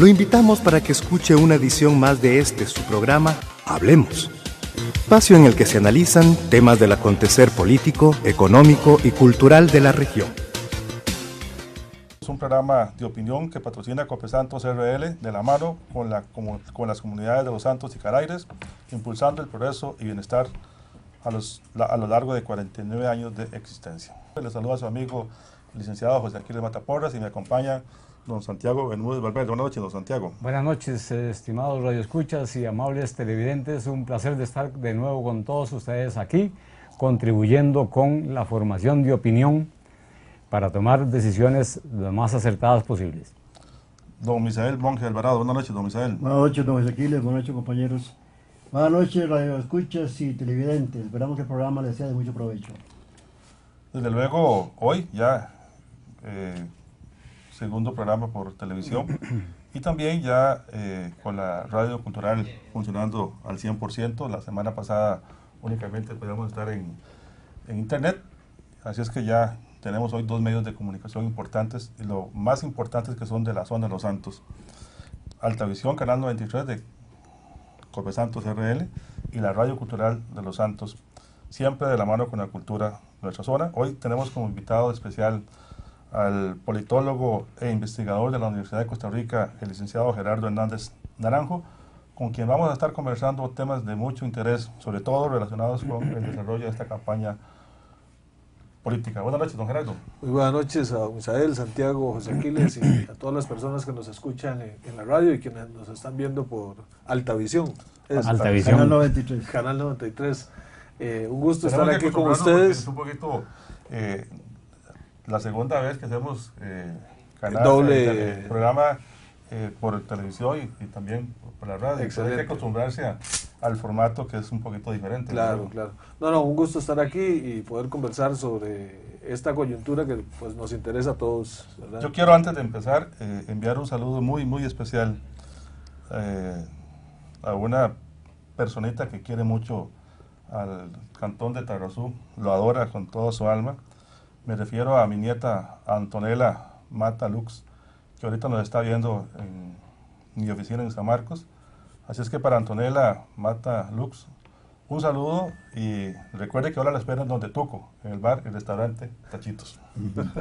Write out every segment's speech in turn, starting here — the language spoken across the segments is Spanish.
Lo invitamos para que escuche una edición más de su programa Hablemos, espacio en el que se analizan temas del acontecer político, económico y cultural de la región. Es un programa de opinión que patrocina Copesantos RL de la mano con las comunidades de Los Santos y Caraires, impulsando el progreso y bienestar a lo largo de 49 años de existencia. Les saluda a su amigo el licenciado José Aquiles Mataporras y me acompaña don Santiago Bermúdez Valverde. Buenas noches, don Santiago. Buenas noches, estimados radioescuchas y amables televidentes. Un placer de estar de nuevo con todos ustedes aquí, contribuyendo con la formación de opinión para tomar decisiones lo más acertadas posibles. Don Misael Monge Alvarado. Buenas noches, don Misael. Buenas noches, don José Aquiles. Buenas noches, compañeros. Buenas noches, radioescuchas y televidentes. Esperamos que el programa les sea de mucho provecho. Desde luego, hoy ya segundo programa por televisión y también ya con la radio cultural funcionando al 100%. La semana pasada únicamente podíamos estar en internet, así es que ya tenemos hoy dos medios de comunicación importantes y lo más importantes que son de la zona de Los Santos. Altavisión, canal 93 de Copesantos RL y la radio cultural de Los Santos, siempre de la mano con la cultura de nuestra zona. Hoy tenemos como invitado especial al politólogo e investigador de la Universidad de Costa Rica, el licenciado Gerardo Hernández Naranjo, con quien vamos a estar conversando temas de mucho interés, sobre todo relacionados con el desarrollo de esta campaña política. Buenas noches, don Gerardo. Muy buenas noches a don Misael, Santiago, José Aquiles y a todas las personas que nos escuchan en la radio y quienes nos están viendo por Altavisión. Altavisión. Canal 93. Canal 93. Un gusto Tenemos estar que aquí con acostumbrarnos ustedes. porque es un poquito la segunda vez que hacemos canal, doble programa por televisión y también por la radio. Hay que acostumbrarse al formato que es un poquito diferente. Claro, claro. No, un gusto estar aquí y poder conversar sobre esta coyuntura que pues nos interesa a todos, ¿verdad? Yo quiero, antes de empezar, enviar un saludo muy, muy especial a una personita que quiere mucho al cantón de Tarrazú, lo adora con toda su alma. Me refiero a mi nieta Antonella Mata Lux, que ahorita nos está viendo en mi oficina en San Marcos. Así es que para Antonella Mata Lux, un saludo y recuerde que ahora la esperan donde Tuco, en el bar y restaurante Tachitos. Don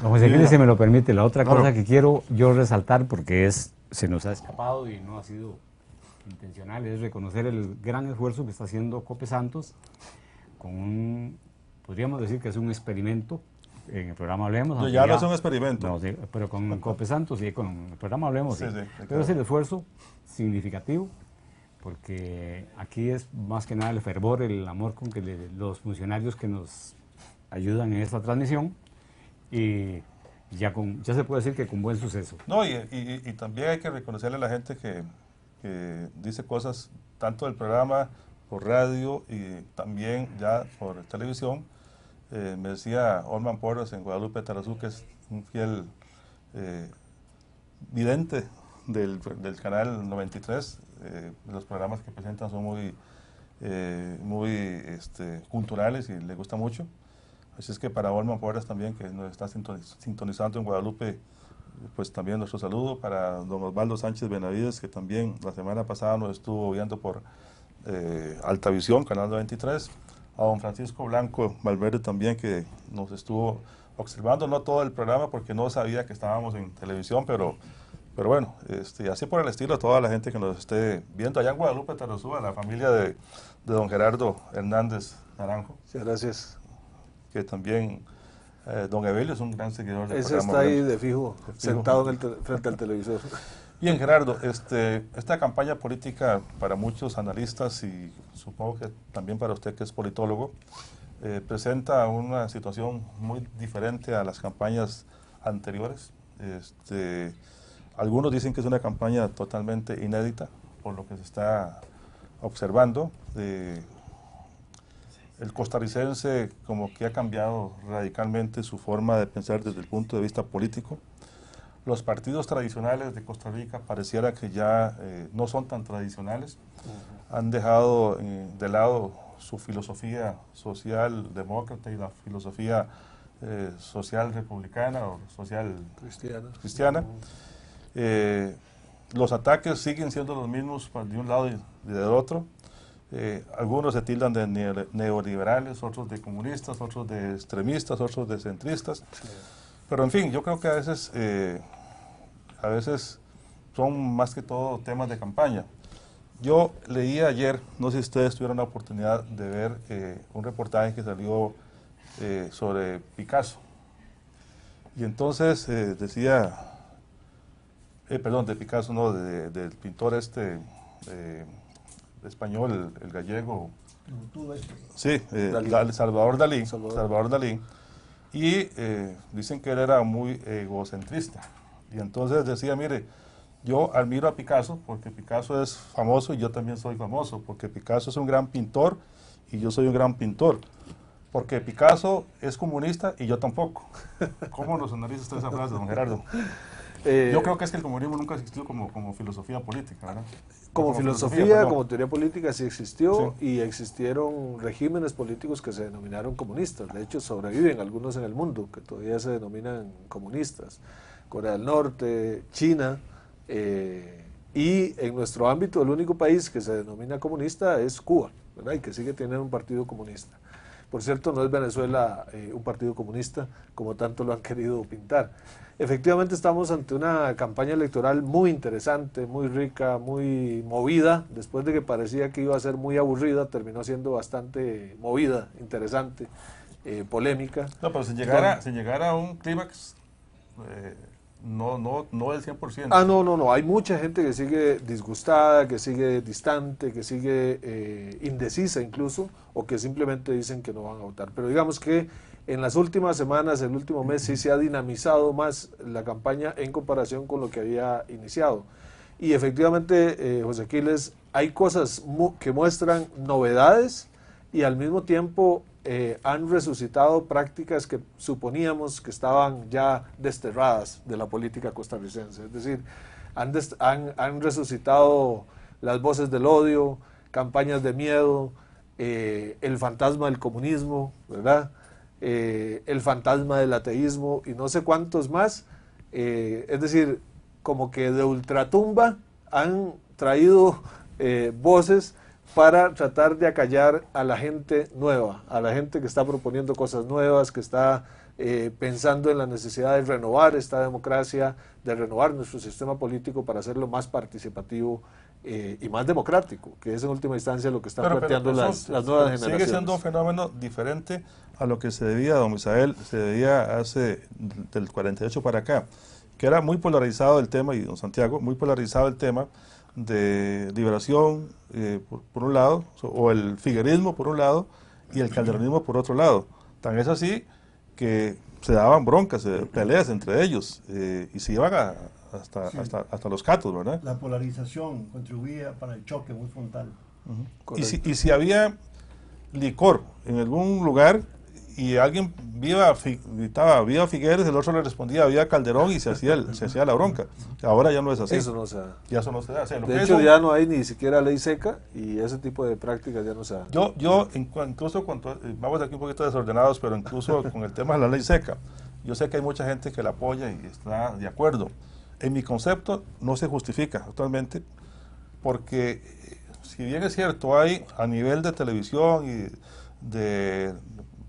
José Aquiles, si me lo permite, la otra cosa que quiero yo resaltar, porque se nos ha escapado y no ha sido intencional, es reconocer el gran esfuerzo que está haciendo Copesantos con podríamos decir que es un experimento en el programa Hablemos. Ya no es un experimento. No, sí, pero con Copesantos y con el programa Hablemos, sí. Pero claro. Es el esfuerzo significativo, porque aquí es más que nada el fervor, el amor con que los funcionarios que nos ayudan en esta transmisión, y ya se puede decir que con buen suceso. No, y también hay que reconocerle a la gente que dice cosas tanto del programa por radio y también ya por televisión. Me decía Olman Porras en Guadalupe Tarazú, que es un fiel vidente del canal 93. Los programas que presentan son muy culturales y le gusta mucho. Así es que para Olman Porras también, que nos está sintonizando en Guadalupe, pues también nuestro saludo. Para don Osvaldo Sánchez Benavides, que también la semana pasada nos estuvo viendo por Altavisión, canal 93. A don Francisco Blanco Valverde también, que nos estuvo observando, no todo el programa porque no sabía que estábamos en televisión, pero bueno, así por el estilo, a toda la gente que nos esté viendo allá en Guadalupe Tarazú, a la familia de don Gerardo Hernández Naranjo. Sí, gracias. Que también don Evelio es un gran seguidor del programa. Ese está ahí de fijo, sentado frente al televisor. Bien, Gerardo, esta campaña política para muchos analistas y supongo que también para usted que es politólogo, presenta una situación muy diferente a las campañas anteriores. Algunos dicen que es una campaña totalmente inédita por lo que se está observando. El costarricense como que ha cambiado radicalmente su forma de pensar desde el punto de vista político. Los partidos tradicionales de Costa Rica pareciera que ya no son tan tradicionales. Han dejado de lado su filosofía social demócrata y la filosofía social republicana o social cristiana. los ataques siguen siendo los mismos de un lado y del otro. Algunos se tildan de neoliberales, otros de comunistas, otros de extremistas, otros de centristas. Sí. Pero en fin, yo creo que a veces son más que todo temas de campaña. Yo leí ayer, no sé si ustedes tuvieron la oportunidad de ver un reportaje que salió sobre Picasso. Y entonces decía, perdón, de Picasso, no, del pintor español, el gallego. Sí, Salvador Dalí. Salvador Dalí. Y dicen que él era muy egocentrista. Y entonces decía, mire, yo admiro a Picasso porque Picasso es famoso y yo también soy famoso, porque Picasso es un gran pintor y yo soy un gran pintor. Porque Picasso es comunista y yo tampoco. ¿Cómo nos analiza usted esa frase, don Gerardo? Yo creo que es que el comunismo nunca existió como filosofía política, ¿verdad? Como filosofía, como teoría política sí existió, sí. Y existieron regímenes políticos que se denominaron comunistas. De hecho, sobreviven algunos en el mundo que todavía se denominan comunistas. Corea del Norte, China, y en nuestro ámbito el único país que se denomina comunista es Cuba, ¿verdad? Y que sigue teniendo un partido comunista. Por cierto, no es Venezuela un partido comunista, como tanto lo han querido pintar. Efectivamente estamos ante una campaña electoral muy interesante, muy rica, muy movida. Después de que parecía que iba a ser muy aburrida, terminó siendo bastante movida, interesante, polémica. No, pero si llegara a un clímax, no el 100%. Ah, no, hay mucha gente que sigue disgustada, que sigue distante, que sigue indecisa incluso, o que simplemente dicen que no van a votar. Pero digamos que en las últimas semanas, el último mes, sí se ha dinamizado más la campaña en comparación con lo que había iniciado. Y efectivamente, José Aquiles, hay cosas que muestran novedades y al mismo tiempo han resucitado prácticas que suponíamos que estaban ya desterradas de la política costarricense. Es decir, han resucitado las voces del odio, campañas de miedo, el fantasma del comunismo, ¿verdad? El fantasma del ateísmo y no sé cuántos más. Es decir, como que de ultratumba han traído voces para tratar de acallar a la gente nueva, a la gente que está proponiendo cosas nuevas, que está pensando en la necesidad de renovar esta democracia, de renovar nuestro sistema político para hacerlo más participativo y más democrático, que es en última instancia lo que están planteando las nuevas generaciones. Sigue siendo un fenómeno diferente a lo que se debía, don Misael, se debía hace del 48 para acá, que era muy polarizado el tema, y don Santiago, muy polarizado el tema de liberación por un lado, o el figuerismo por un lado, y el calderonismo por otro lado. Tan es así que se daban broncas, peleas entre ellos, y se iban hasta los catos, ¿verdad? La polarización contribuía para el choque muy frontal. Y si había licor en algún lugar y alguien gritaba viva Figueres, el otro le respondía viva Calderón y se hacía la bronca. Ahora ya no es así. Eso no se da. Ya eso no se da. O sea, de hecho ya no hay ni siquiera ley seca y ese tipo de prácticas ya no se da. Yo incluso vamos aquí un poquito desordenados, pero incluso con el tema de la ley seca, yo sé que hay mucha gente que la apoya y está de acuerdo. En mi concepto no se justifica actualmente, porque si bien es cierto, hay a nivel de televisión y de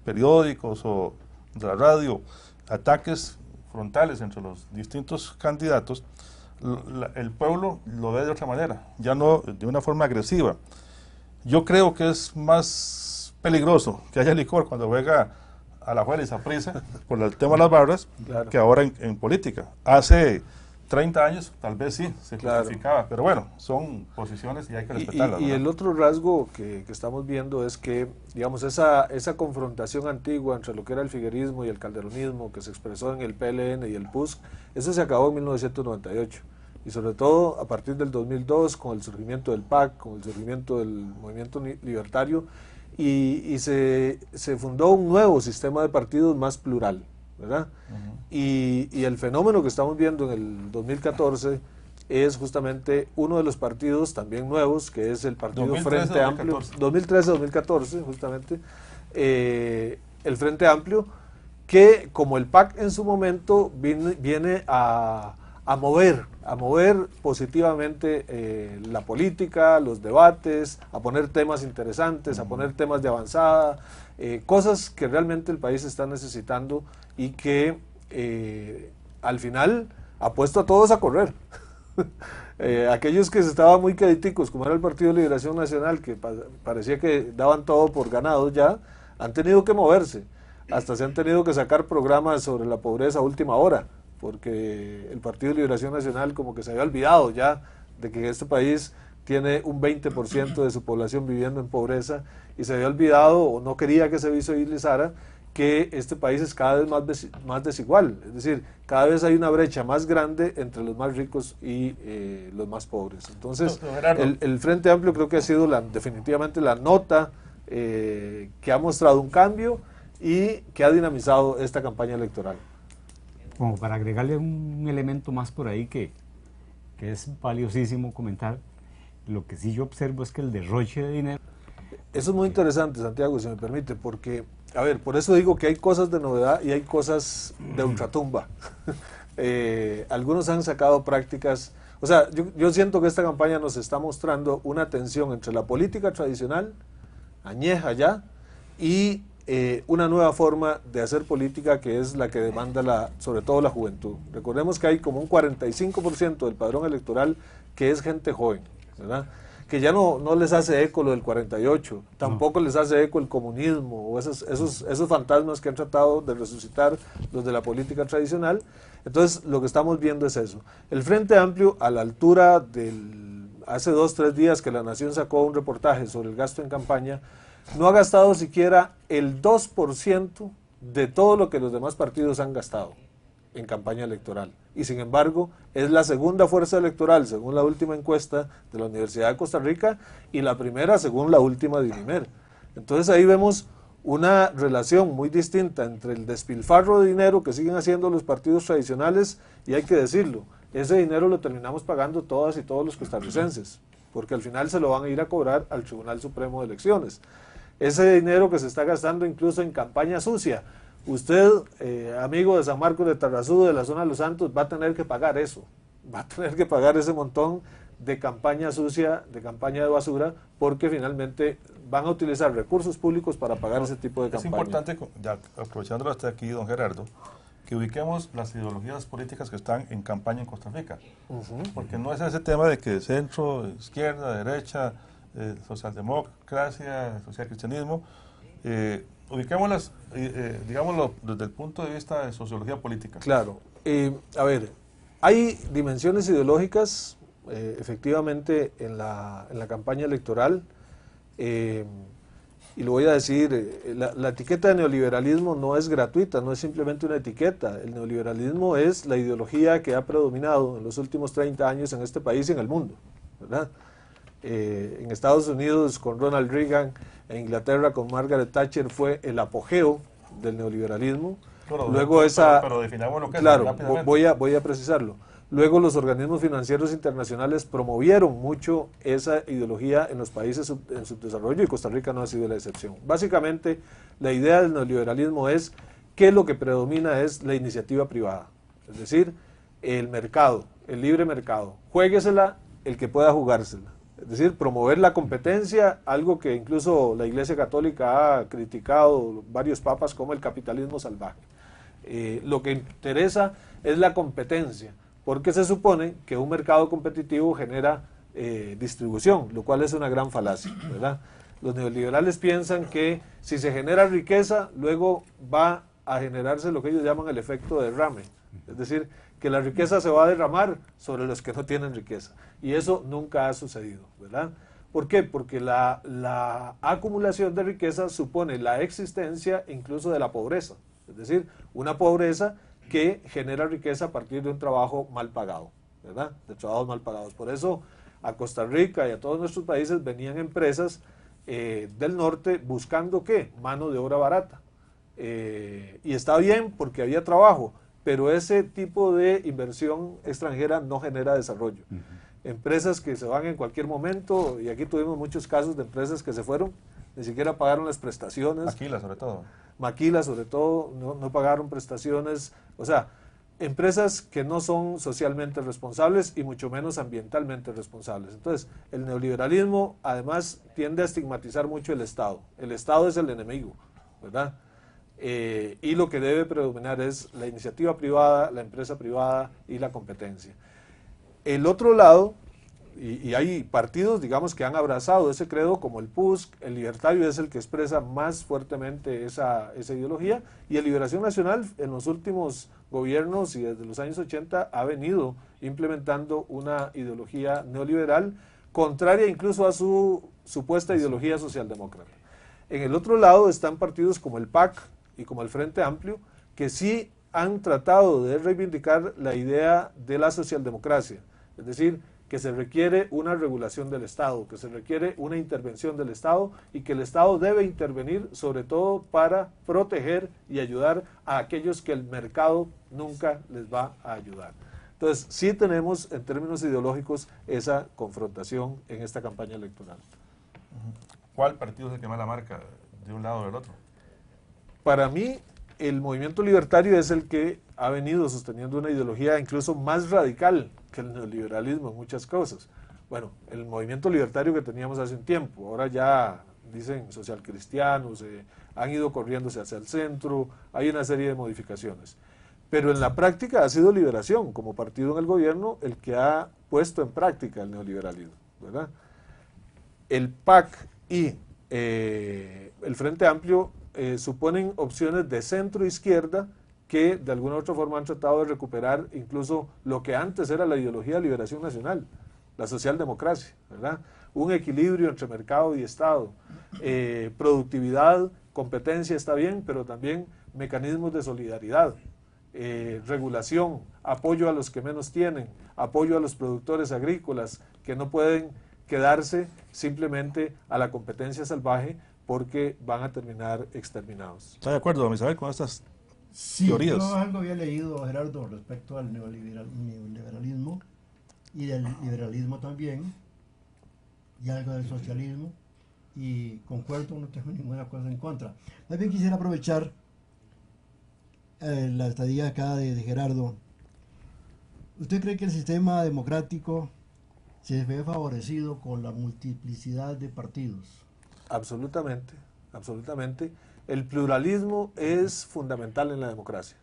periódicos o de la radio ataques frontales entre los distintos candidatos, el pueblo lo ve de otra manera, ya no de una forma agresiva. Yo creo que es más peligroso que haya licor cuando venga a la juela y Saprissa por el tema de las barras, claro, que ahora en política. Hace 30 años tal vez sí se justificaba, pero bueno, son posiciones y hay que respetarlas. Y el otro rasgo que estamos viendo es que, digamos, esa confrontación antigua entre lo que era el figuerismo y el calderonismo que se expresó en el PLN y el PUSC, eso se acabó en 1998. Y sobre todo a partir del 2002, con el surgimiento del PAC, con el surgimiento del movimiento libertario, y se fundó un nuevo sistema de partidos más plural, ¿verdad? Y el fenómeno que estamos viendo en el 2014 es justamente uno de los partidos también nuevos, que es el partido 2013, Frente Amplio, 2013-2014 justamente, el Frente Amplio, que como el PAC en su momento viene a a mover positivamente la política, los debates, a poner temas interesantes, a poner temas de avanzada, cosas que realmente el país está necesitando y que al final ha puesto a todos a correr. Aquellos que estaban muy críticos, como era el Partido de Liberación Nacional, que parecía que daban todo por ganados ya, han tenido que moverse. Hasta se han tenido que sacar programas sobre la pobreza a última hora, porque el Partido de Liberación Nacional como que se había olvidado ya de que este país tiene un 20% de su población viviendo en pobreza, y se había olvidado o no quería que se visibilizara que este país es cada vez más desigual, es decir, cada vez hay una brecha más grande entre los más ricos y los más pobres. Entonces, el Frente Amplio creo que ha sido definitivamente la nota que ha mostrado un cambio y que ha dinamizado esta campaña electoral. Como para agregarle un elemento más por ahí que es valiosísimo comentar, lo que sí yo observo es que el derroche de dinero... Eso es muy interesante, Santiago, si me permite, porque, a ver, por eso digo que hay cosas de novedad y hay cosas de ultratumba. Algunos han sacado prácticas, o sea, yo siento que esta campaña nos está mostrando una tensión entre la política tradicional, añeja ya, y una nueva forma de hacer política que es la que demanda sobre todo la juventud. Recordemos que hay como un 45% del padrón electoral que es gente joven, ¿verdad? Que ya no les hace eco lo del 48, tampoco les hace eco el comunismo o esos fantasmas que han tratado de resucitar los de la política tradicional. Entonces lo que estamos viendo es eso. El Frente Amplio, a la altura hace 2-3 días que La Nación sacó un reportaje sobre el gasto en campaña, no ha gastado siquiera el 2% de todo lo que los demás partidos han gastado en campaña electoral. Y sin embargo, es la segunda fuerza electoral, según la última encuesta de la Universidad de Costa Rica, y la primera según la última de UNIMER. Entonces ahí vemos una relación muy distinta entre el despilfarro de dinero que siguen haciendo los partidos tradicionales, y hay que decirlo, ese dinero lo terminamos pagando todas y todos los costarricenses, porque al final se lo van a ir a cobrar al Tribunal Supremo de Elecciones. Ese dinero que se está gastando incluso en campaña sucia, usted, amigo de San Marcos de Tarrazú, de la zona de Los Santos, va a tener que pagar eso, va a tener que pagar ese montón de campaña sucia, de campaña de basura, porque finalmente van a utilizar recursos públicos para pagar ese tipo de campaña. Es importante, ya aprovechándolo hasta aquí, don Gerardo, que ubiquemos las ideologías políticas que están en campaña en Costa Rica, porque no es ese tema de que centro, izquierda, derecha, socialdemocracia, socialcristianismo, ubiquémoslas, digámoslo, desde el punto de vista de sociología política. Claro. A ver, hay dimensiones ideológicas, efectivamente, en la campaña electoral, y lo voy a decir, la etiqueta de neoliberalismo no es gratuita, no es simplemente una etiqueta. El neoliberalismo es la ideología que ha predominado en los últimos 30 años en este país y en el mundo, ¿verdad? En Estados Unidos con Ronald Reagan, en Inglaterra con Margaret Thatcher fue el apogeo del neoliberalismo. Pero definamos lo que claro, es rápidamente. voy a precisarlo. Luego los organismos financieros internacionales promovieron mucho esa ideología en los países en subdesarrollo, y Costa Rica no ha sido la excepción. Básicamente, la idea del neoliberalismo es que lo que predomina es la iniciativa privada, es decir, el mercado, el libre mercado. Juéguesela el que pueda jugársela. Es decir, promover la competencia, algo que incluso la Iglesia Católica ha criticado varios papas como el capitalismo salvaje. Lo que interesa es la competencia, porque se supone que un mercado competitivo genera distribución, lo cual es una gran falacia, ¿verdad? Los neoliberales piensan que si se genera riqueza, luego va a generarse lo que ellos llaman el efecto derrame, es decir, que la riqueza se va a derramar sobre los que no tienen riqueza, y eso nunca ha sucedido, ¿verdad? ¿Por qué? Porque la acumulación de riqueza supone la existencia incluso de la pobreza, es decir, una pobreza que genera riqueza a partir de un trabajo mal pagado, ¿verdad? De trabajos mal pagados. Por eso a Costa Rica y a todos nuestros países venían empresas del norte buscando ¿qué? Mano de obra barata. Y está bien porque había trabajo, pero ese tipo de inversión extranjera no genera desarrollo. Empresas que se van en cualquier momento, y aquí tuvimos muchos casos de empresas que se fueron, ni siquiera pagaron las prestaciones. Maquila sobre todo. Maquila sobre todo, no pagaron prestaciones. O sea, empresas que no son socialmente responsables y mucho menos ambientalmente responsables. Entonces, el neoliberalismo además tiende a estigmatizar mucho el Estado. El Estado es el enemigo, ¿verdad? Y lo que debe predominar es la iniciativa privada, la empresa privada y la competencia. El otro lado, y hay partidos, digamos, que han abrazado ese credo, como el PUSC, el Libertario es el que expresa más fuertemente esa ideología, y el Liberación Nacional en los últimos gobiernos y desde los años 80 ha venido implementando una ideología neoliberal, contraria incluso a su supuesta ideología socialdemócrata. En el otro lado están partidos como el PAC y como el Frente Amplio, que sí han tratado de reivindicar la idea de la socialdemocracia, es decir, que se requiere una regulación del Estado, que se requiere una intervención del Estado y que el Estado debe intervenir sobre todo para proteger y ayudar a aquellos que el mercado nunca les va a ayudar. Entonces, sí tenemos en términos ideológicos esa confrontación en esta campaña electoral. ¿Cuál partido es el que más la marca de un lado o del otro? Para mí, el movimiento libertario es el que ha venido sosteniendo una ideología incluso más radical que el neoliberalismo en muchas cosas. Bueno, el movimiento libertario que teníamos hace un tiempo, ahora ya dicen socialcristianos, han ido corriéndose hacia el centro, hay una serie de modificaciones. Pero en la práctica ha sido Liberación, como partido en el gobierno, el que ha puesto en práctica el neoliberalismo, ¿verdad? El PAC y el Frente Amplio suponen opciones de centro-izquierda que de alguna u otra forma han tratado de recuperar incluso lo que antes era la ideología de Liberación Nacional, la socialdemocracia, ¿verdad? Un equilibrio entre mercado y Estado, productividad, competencia está bien, pero también mecanismos de solidaridad, regulación, apoyo a los que menos tienen, apoyo a los productores agrícolas que no pueden quedarse simplemente a la competencia salvaje porque van a terminar exterminados. ¿Está de acuerdo, don Isabel, con estas teorías? Yo algo había leído, Gerardo, respecto al neoliberalismo y del liberalismo también, y algo del socialismo, y concuerdo, no tengo ninguna cosa en contra. Más bien quisiera aprovechar la estadía acá de Gerardo. ¿Usted cree que el sistema democrático se ve favorecido con la multiplicidad de partidos? Absolutamente, absolutamente. El pluralismo es fundamental en la democracia.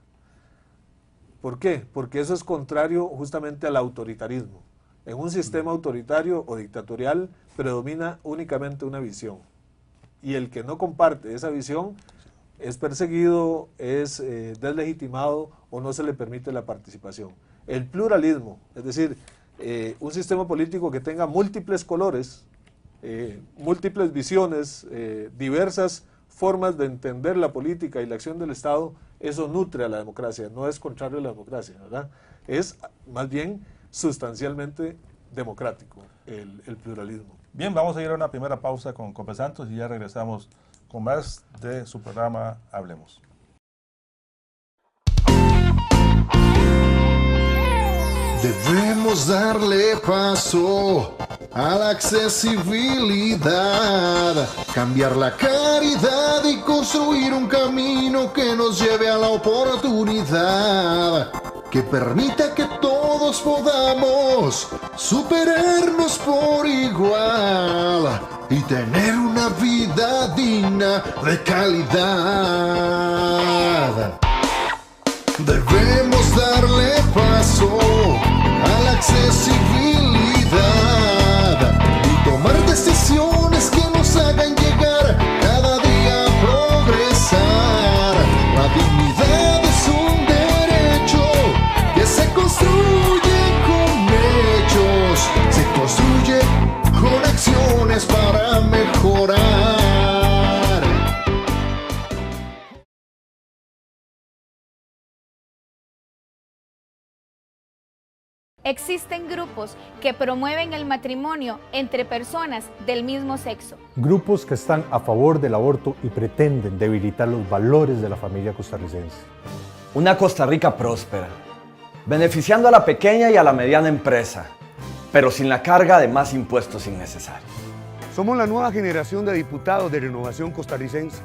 ¿Por qué? Porque eso es contrario justamente al autoritarismo. En un sistema autoritario o dictatorial predomina únicamente una visión. Y el que no comparte esa visión es perseguido, es deslegitimado o no se le permite la participación. El pluralismo, es decir, un sistema político que tenga múltiples colores, múltiples visiones, diversas formas de entender la política y la acción del Estado, eso nutre a la democracia, no es contrario a la democracia, ¿verdad? Es más bien sustancialmente democrático el pluralismo. Bien, vamos a ir a una primera pausa con Cope Santos y ya regresamos con más de su programa Hablemos. Debemos darle paso a la accesibilidad, cambiar la caridad y construir un camino que nos lleve a la oportunidad, que permita que todos podamos superarnos por igual y tener una vida digna de calidad. Debemos darle paso a la accesibilidad y tomar decisiones que nos hagan llegar cada día a progresar. La dignidad es un derecho que se construye con hechos, se construye con acciones para mejorar. Existen grupos que promueven el matrimonio entre personas del mismo sexo. Grupos que están a favor del aborto y pretenden debilitar los valores de la familia costarricense. Una Costa Rica próspera, beneficiando a la pequeña y a la mediana empresa, pero sin la carga de más impuestos innecesarios. Somos la nueva generación de diputados de Renovación Costarricense.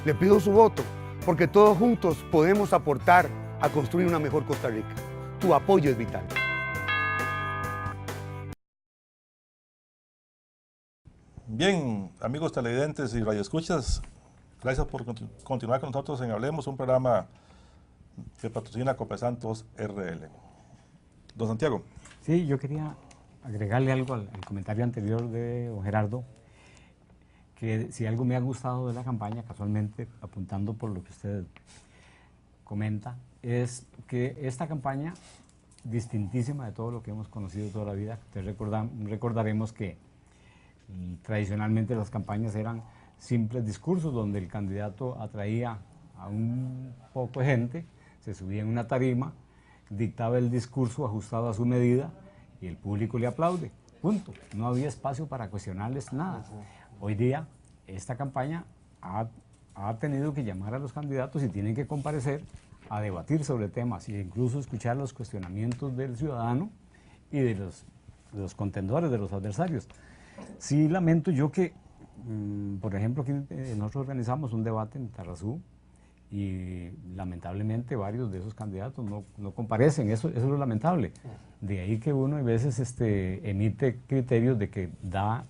Le pido su voto, porque todos juntos podemos aportar a construir una mejor Costa Rica. Tu apoyo es vital. Bien, amigos televidentes y radioescuchas, gracias por continuar con nosotros en Hablemos, un programa que patrocina Copesantos RL. Don Santiago. Sí, yo quería agregarle algo al comentario anterior de don Gerardo, que si algo me ha gustado de la campaña, casualmente apuntando por lo que usted comenta, es que esta campaña, distintísima de todo lo que hemos conocido toda la vida, recordaremos que tradicionalmente las campañas eran simples discursos donde el candidato atraía a un poco de gente, se subía en una tarima, dictaba el discurso ajustado a su medida y el público le aplaude, punto. No había espacio para cuestionarles nada. Hoy día esta campaña ha tenido que llamar a los candidatos y tienen que comparecer a debatir sobre temas e incluso escuchar los cuestionamientos del ciudadano y de los contendores, de los adversarios. Sí lamento yo que, por ejemplo, aquí nosotros organizamos un debate en Tarrazú y lamentablemente varios de esos candidatos no comparecen, eso es lo lamentable. De ahí que uno a veces emite criterios de que da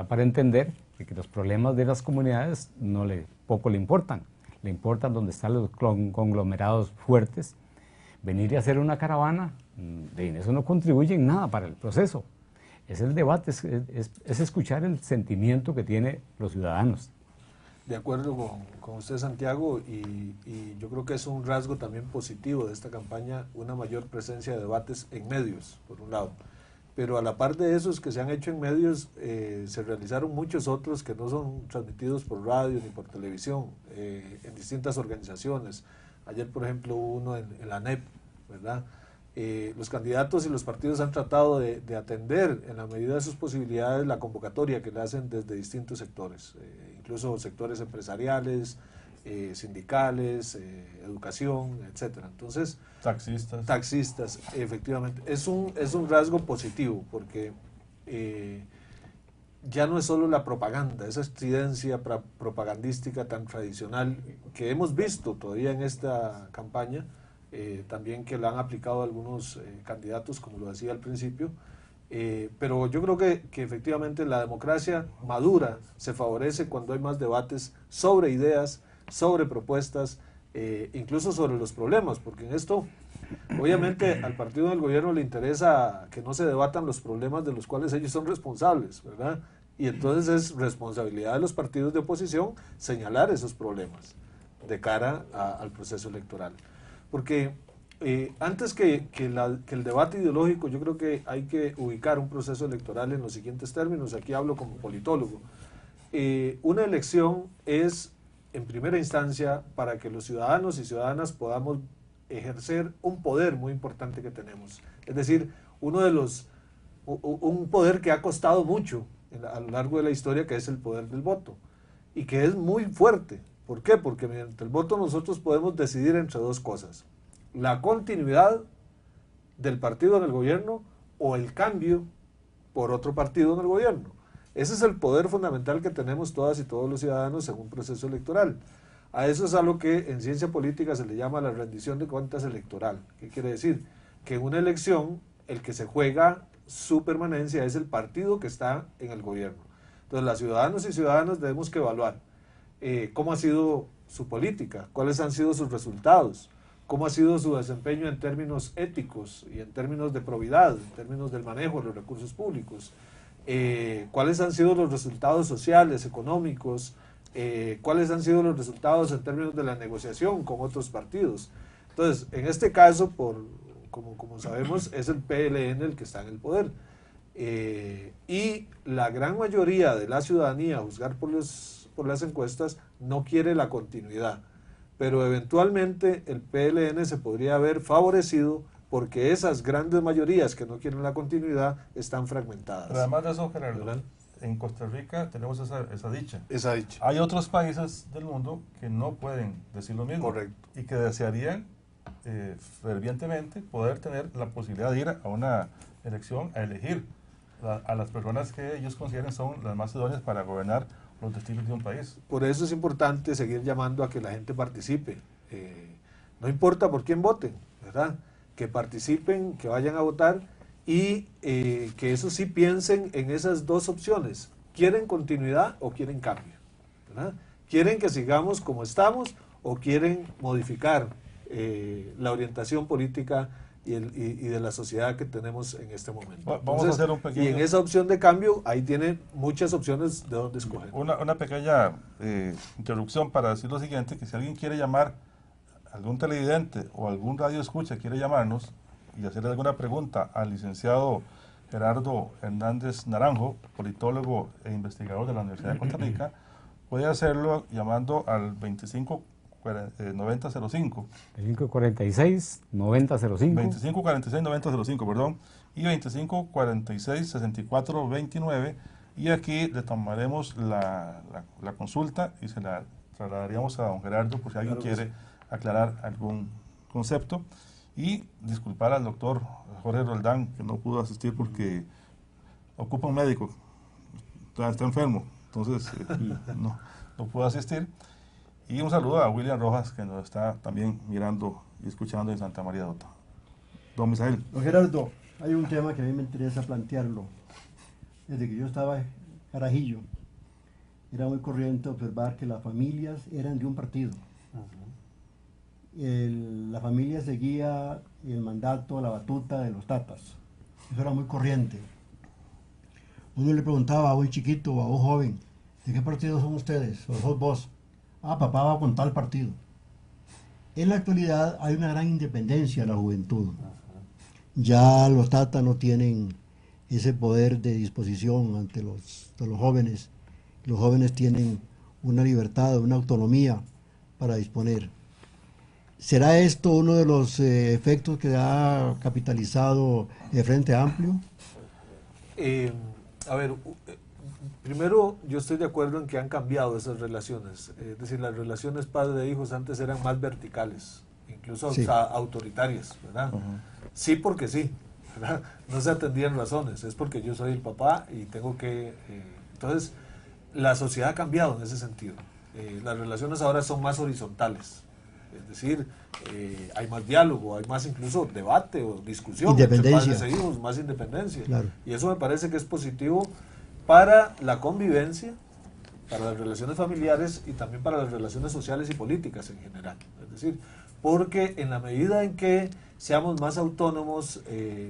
para entender que los problemas de las comunidades poco le importan donde están los conglomerados fuertes. Venir y hacer una caravana, en eso no contribuye en nada para el proceso. Es el debate, es escuchar el sentimiento que tienen los ciudadanos. De acuerdo con usted, Santiago, y yo creo que es un rasgo también positivo de esta campaña, una mayor presencia de debates en medios, por un lado. Pero a la par de esos que se han hecho en medios, se realizaron muchos otros que no son transmitidos por radio ni por televisión, en distintas organizaciones. Ayer, por ejemplo, hubo uno en la ANEP, ¿verdad? Los candidatos y los partidos han tratado de atender en la medida de sus posibilidades la convocatoria que le hacen desde distintos sectores, incluso sectores empresariales, sindicales, educación, etcétera. Entonces, taxistas, efectivamente, es un rasgo positivo porque ya no es solo la propaganda, esa estridencia propagandística tan tradicional que hemos visto todavía en esta campaña, también que la han aplicado algunos candidatos, como lo decía al principio, pero yo creo que efectivamente la democracia madura se favorece cuando hay más debates sobre ideas, sobre propuestas, incluso sobre los problemas, porque en esto obviamente al partido del gobierno le interesa que no se debatan los problemas de los cuales ellos son responsables, ¿verdad? Y entonces es responsabilidad de los partidos de oposición señalar esos problemas de cara al proceso electoral. Porque antes que el debate ideológico, yo creo que hay que ubicar un proceso electoral en los siguientes términos. Aquí hablo como politólogo. Una elección es, en primera instancia, para que los ciudadanos y ciudadanas podamos ejercer un poder muy importante que tenemos. Es decir, un poder que ha costado mucho a lo largo de la historia, que es el poder del voto, y que es muy fuerte. ¿Por qué? Porque mediante el voto nosotros podemos decidir entre dos cosas: la continuidad del partido en el gobierno o el cambio por otro partido en el gobierno. Ese es el poder fundamental que tenemos todas y todos los ciudadanos en un proceso electoral. A eso es a lo que en ciencia política se le llama la rendición de cuentas electoral. ¿Qué quiere decir? Que en una elección el que se juega su permanencia es el partido que está en el gobierno. Entonces, los ciudadanos y ciudadanas debemos que evaluar cómo ha sido su política, cuáles han sido sus resultados, cómo ha sido su desempeño en términos éticos y en términos de probidad, en términos del manejo de los recursos públicos, cuáles han sido los resultados sociales, económicos, cuáles han sido los resultados en términos de la negociación con otros partidos. Entonces, en este caso, como sabemos, es el PLN el que está en el poder. Y la gran mayoría de la ciudadanía, a juzgar por las encuestas, no quiere la continuidad, pero eventualmente el PLN se podría haber favorecido porque esas grandes mayorías que no quieren la continuidad están fragmentadas. Pero además de eso, Gerardo, en Costa Rica tenemos esa dicha. Esa dicha. Hay otros países del mundo que no pueden decir lo mismo. Correcto. Y que desearían fervientemente poder tener la posibilidad de ir a una elección a elegir a las personas que ellos consideran son las más idóneas para gobernar los destinos de un país. Por eso es importante seguir llamando a que la gente participe. no importa por quién voten, ¿verdad? Que participen, que vayan a votar y que eso sí piensen en esas dos opciones. ¿Quieren continuidad o quieren cambio? ¿Verdad? ¿Quieren que sigamos como estamos o quieren modificar la orientación política y de la sociedad que tenemos en este momento? Vamos a hacer un pequeño... Y en esa opción de cambio, ahí tienen muchas opciones de dónde escoger. Una pequeña interrupción para decir lo siguiente, que si alguien quiere llamar, algún televidente o algún radio escucha quiere llamarnos y hacerle alguna pregunta al licenciado Gerardo Hernández Naranjo, politólogo e investigador de la Universidad de Costa Rica, puede hacerlo llamando al 25 9005. 2546 9005. 2546 9005, perdón. Y 2546 6429. Y aquí le tomaremos la consulta y se la trasladaríamos a don Gerardo por si alguien quiere aclarar algún concepto. Y disculpar al doctor Jorge Roldán, que no pudo asistir porque ocupa un médico, está enfermo, entonces no pudo asistir. Y un saludo a William Rojas, que nos está también mirando y escuchando en Santa María de Ota. Don Misael. Don Gerardo, hay un tema que a mí me interesa plantearlo. Desde que yo estaba carajillo, era muy corriente observar que las familias eran de un partido. La familia seguía el mandato, la batuta de los tatas. Eso era muy corriente. Uno le preguntaba a un chiquito o a un joven, ¿de qué partido son ustedes? ¿O sos vos? Ah, papá va con tal partido. En la actualidad hay una gran independencia de la juventud. Ya los tatas no tienen ese poder de disposición ante los jóvenes. Los jóvenes tienen una libertad, una autonomía para disponer. ¿Será esto uno de los efectos que ha capitalizado el Frente Amplio? A ver, primero yo estoy de acuerdo en que han cambiado esas relaciones. Es decir, las relaciones padre e hijos antes eran más verticales, incluso Sí. autoritarias, ¿verdad? Sí porque sí, ¿verdad? No se atendían razones, es porque yo soy el papá y tengo que... Entonces, la sociedad ha cambiado en ese sentido. Las relaciones ahora son más horizontales. Es decir, hay más diálogo, hay más incluso debate o discusión entre Independencia. padres e hijos, más independencia. Claro. Y eso me parece que es positivo para la convivencia, para las relaciones familiares y también para las relaciones sociales y políticas en general. Es decir, porque en la medida en que seamos más autónomos,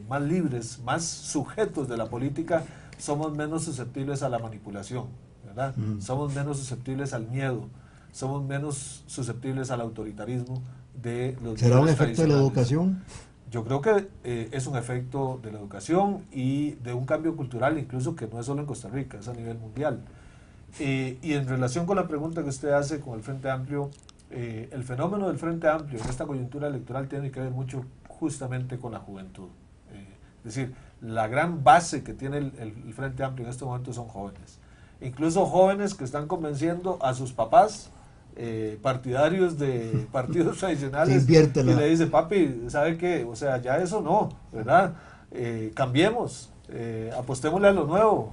más libres, más sujetos de la política, somos menos susceptibles a la manipulación, ¿verdad? Somos menos susceptibles al miedo, somos menos susceptibles al autoritarismo de los ¿Será un líderes efecto de la tradicionales. educación? Yo creo que es un efecto de la educación y de un cambio cultural, incluso que no es solo en Costa Rica, es a nivel mundial. Y en relación con la pregunta que usted hace con el Frente Amplio, el fenómeno del Frente Amplio en esta coyuntura electoral tiene que ver mucho justamente con la juventud. Es decir, la gran base que tiene el Frente Amplio en este momento son jóvenes. Incluso jóvenes que están convenciendo a sus papás, partidarios de partidos tradicionales, y le dice, papi, ¿sabe qué? O sea, ya eso no, ¿verdad? Cambiemos, apostémosle a lo nuevo.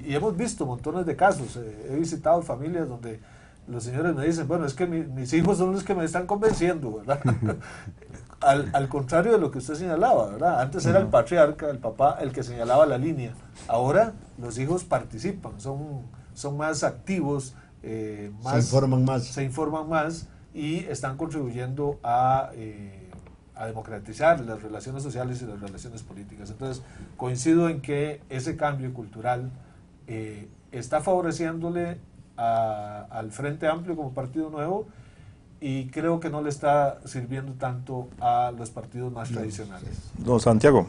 Y hemos visto montones de casos. He visitado familias donde los señores me dicen, bueno, es que mis hijos son los que me están convenciendo, ¿verdad? al contrario de lo que usted señalaba, ¿verdad? Antes era el patriarca, el papá, el que señalaba la línea. Ahora los hijos participan, son más activos, se informan más y están contribuyendo a democratizar las relaciones sociales y las relaciones políticas. Entonces, coincido en que ese cambio cultural está favoreciéndole al Frente Amplio como partido nuevo y creo que no le está sirviendo tanto a los partidos más tradicionales. Don Santiago.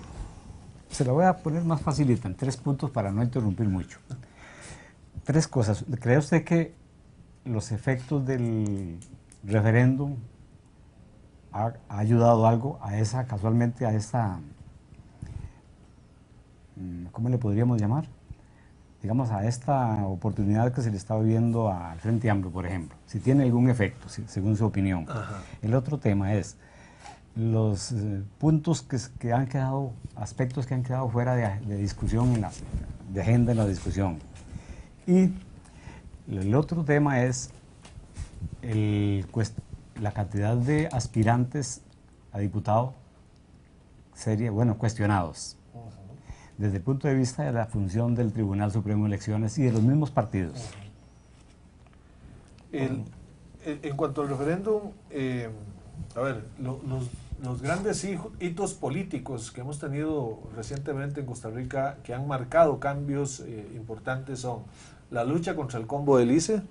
Se la voy a poner más facilita, en 3 puntos para no interrumpir mucho. 3 cosas. ¿Cree usted que los efectos del referéndum ha ayudado algo casualmente a esta, ¿cómo le podríamos llamar? Digamos, a esta oportunidad que se le está viendo al Frente Amplio, por ejemplo, si tiene algún efecto, según su opinión. Ajá. El otro tema es los puntos que han quedado, aspectos que han quedado fuera de discusión, de agenda en la discusión. Y el otro tema es la cantidad de aspirantes a diputado sería, bueno, cuestionados. Desde el punto de vista de la función del Tribunal Supremo de Elecciones y de los mismos partidos. En cuanto al referéndum, a ver, los grandes hitos políticos que hemos tenido recientemente en Costa Rica que han marcado cambios importantes son la lucha contra el combo del ICE,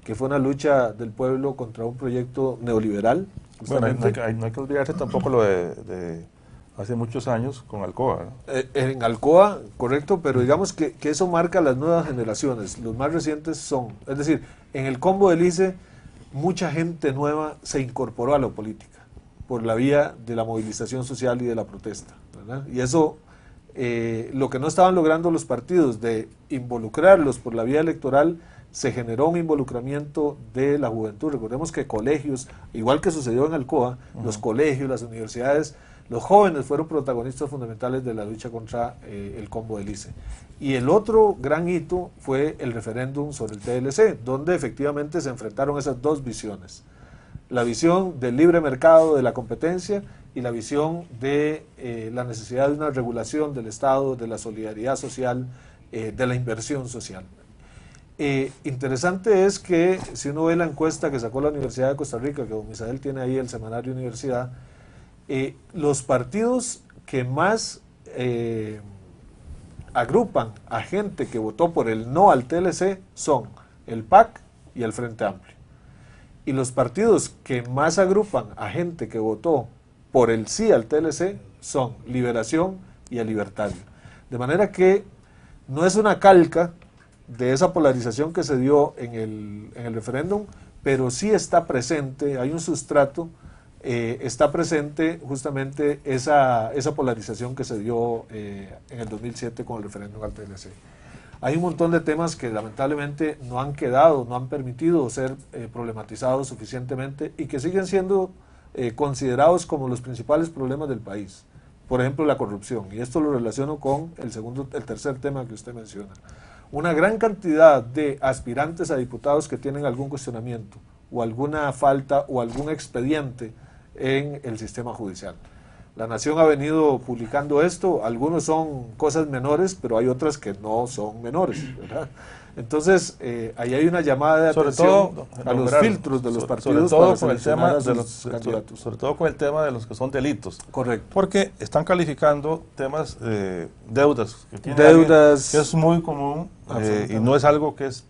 que fue una lucha del pueblo contra un proyecto neoliberal. Bueno, no hay que olvidarse tampoco lo de hace muchos años con Alcoa, ¿no? En Alcoa, correcto, pero digamos que eso marca las nuevas generaciones. Los más recientes son, es decir, en el combo del ICE, mucha gente nueva se incorporó a la política por la vía de la movilización social y de la protesta, ¿verdad? Y eso, lo que no estaban logrando los partidos de involucrarlos por la vía electoral, se generó un involucramiento de la juventud. Recordemos que colegios, igual que sucedió en Alcoa, los colegios, las universidades, los jóvenes fueron protagonistas fundamentales de la lucha contra el combo del ICE. Y el otro gran hito fue el referéndum sobre el TLC, donde efectivamente se enfrentaron esas dos visiones. La visión del libre mercado, de la competencia, y la visión de la necesidad de una regulación del Estado, de la solidaridad social, de la inversión social. Interesante es que si uno ve la encuesta que sacó la Universidad de Costa Rica, que don Misael tiene ahí el semanario Universidad, los partidos que más agrupan a gente que votó por el no al TLC son el PAC y el Frente Amplio. Y los partidos que más agrupan a gente que votó por el sí al TLC son Liberación y el Libertario. De manera que no es una calca de esa polarización que se dio en el referéndum, pero sí está presente, hay un sustrato, está presente justamente esa polarización que se dio en el 2007 con el referéndum al TLC. Hay un montón de temas que lamentablemente no han quedado, no han permitido ser problematizados suficientemente y que siguen siendo considerados como los principales problemas del país. Por ejemplo, la corrupción, y esto lo relaciono con el tercer tema que usted menciona. Una gran cantidad de aspirantes a diputados que tienen algún cuestionamiento o alguna falta o algún expediente en el sistema judicial. La Nación ha venido publicando esto, algunos son cosas menores, pero hay otras que no son menores, ¿verdad? Entonces, ahí hay una llamada de atención a los filtros de los partidos para seleccionar a sus candidatos. Sobre todo con el tema de los que son delitos. Correcto. Porque están calificando temas de deudas. Que es muy común y no es algo que es...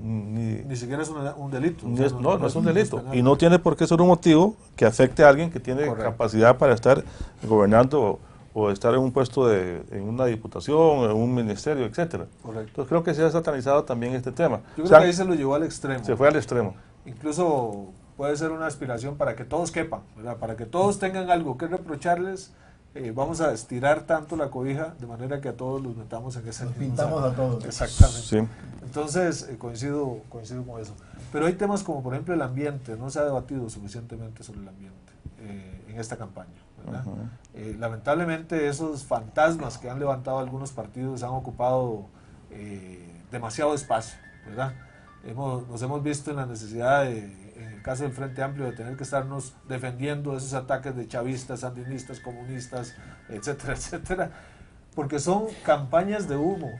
Ni siquiera es un delito. No es un delito. Y no tiene por qué ser un motivo que afecte a alguien que tiene capacidad para estar gobernando o estar en un puesto en una diputación, en un ministerio, etcétera. Correcto. Entonces creo que se ha satanizado también este tema. Yo creo que ahí se lo llevó al extremo. Se fue al extremo. Incluso puede ser una aspiración para que todos quepan, ¿verdad? Para que todos tengan algo que reprocharles. Vamos a estirar tanto la cobija de manera que a todos los metamos en ese... Nos pintamos a todos. Exactamente. Sí. Entonces, coincido con eso. Pero hay temas como, por ejemplo, el ambiente. No se ha debatido suficientemente sobre el ambiente en esta campaña, ¿verdad? Lamentablemente, esos fantasmas que han levantado algunos partidos han ocupado demasiado espacio, ¿verdad? Nos hemos visto en la necesidad en el caso del Frente Amplio, de tener que estarnos defendiendo de esos ataques de chavistas, sandinistas, comunistas, etcétera, etcétera, porque son campañas de humo,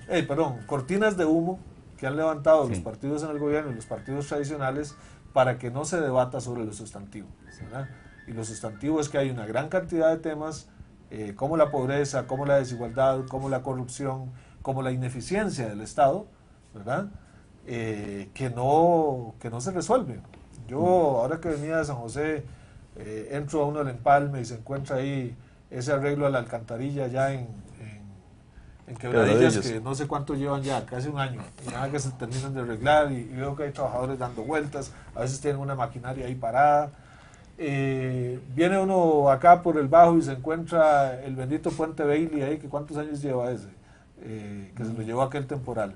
cortinas de humo que han levantado los partidos en el gobierno y los partidos tradicionales para que no se debata sobre lo sustantivo, ¿verdad? Y lo sustantivo es que hay una gran cantidad de temas, como la pobreza, como la desigualdad, como la corrupción, como la ineficiencia del Estado, ¿verdad? Que no se resuelven. Yo, ahora que venía de San José, entro a uno del Empalme y se encuentra ahí ese arreglo a la alcantarilla ya en Quebradillas, que no sé cuánto llevan ya, casi un año, y nada que se terminan de arreglar, y veo que hay trabajadores dando vueltas, a veces tienen una maquinaria ahí parada. Viene uno acá por el Bajo y se encuentra el bendito puente Bailey ahí, que ¿cuántos años lleva ese? Que se lo llevó aquel temporal.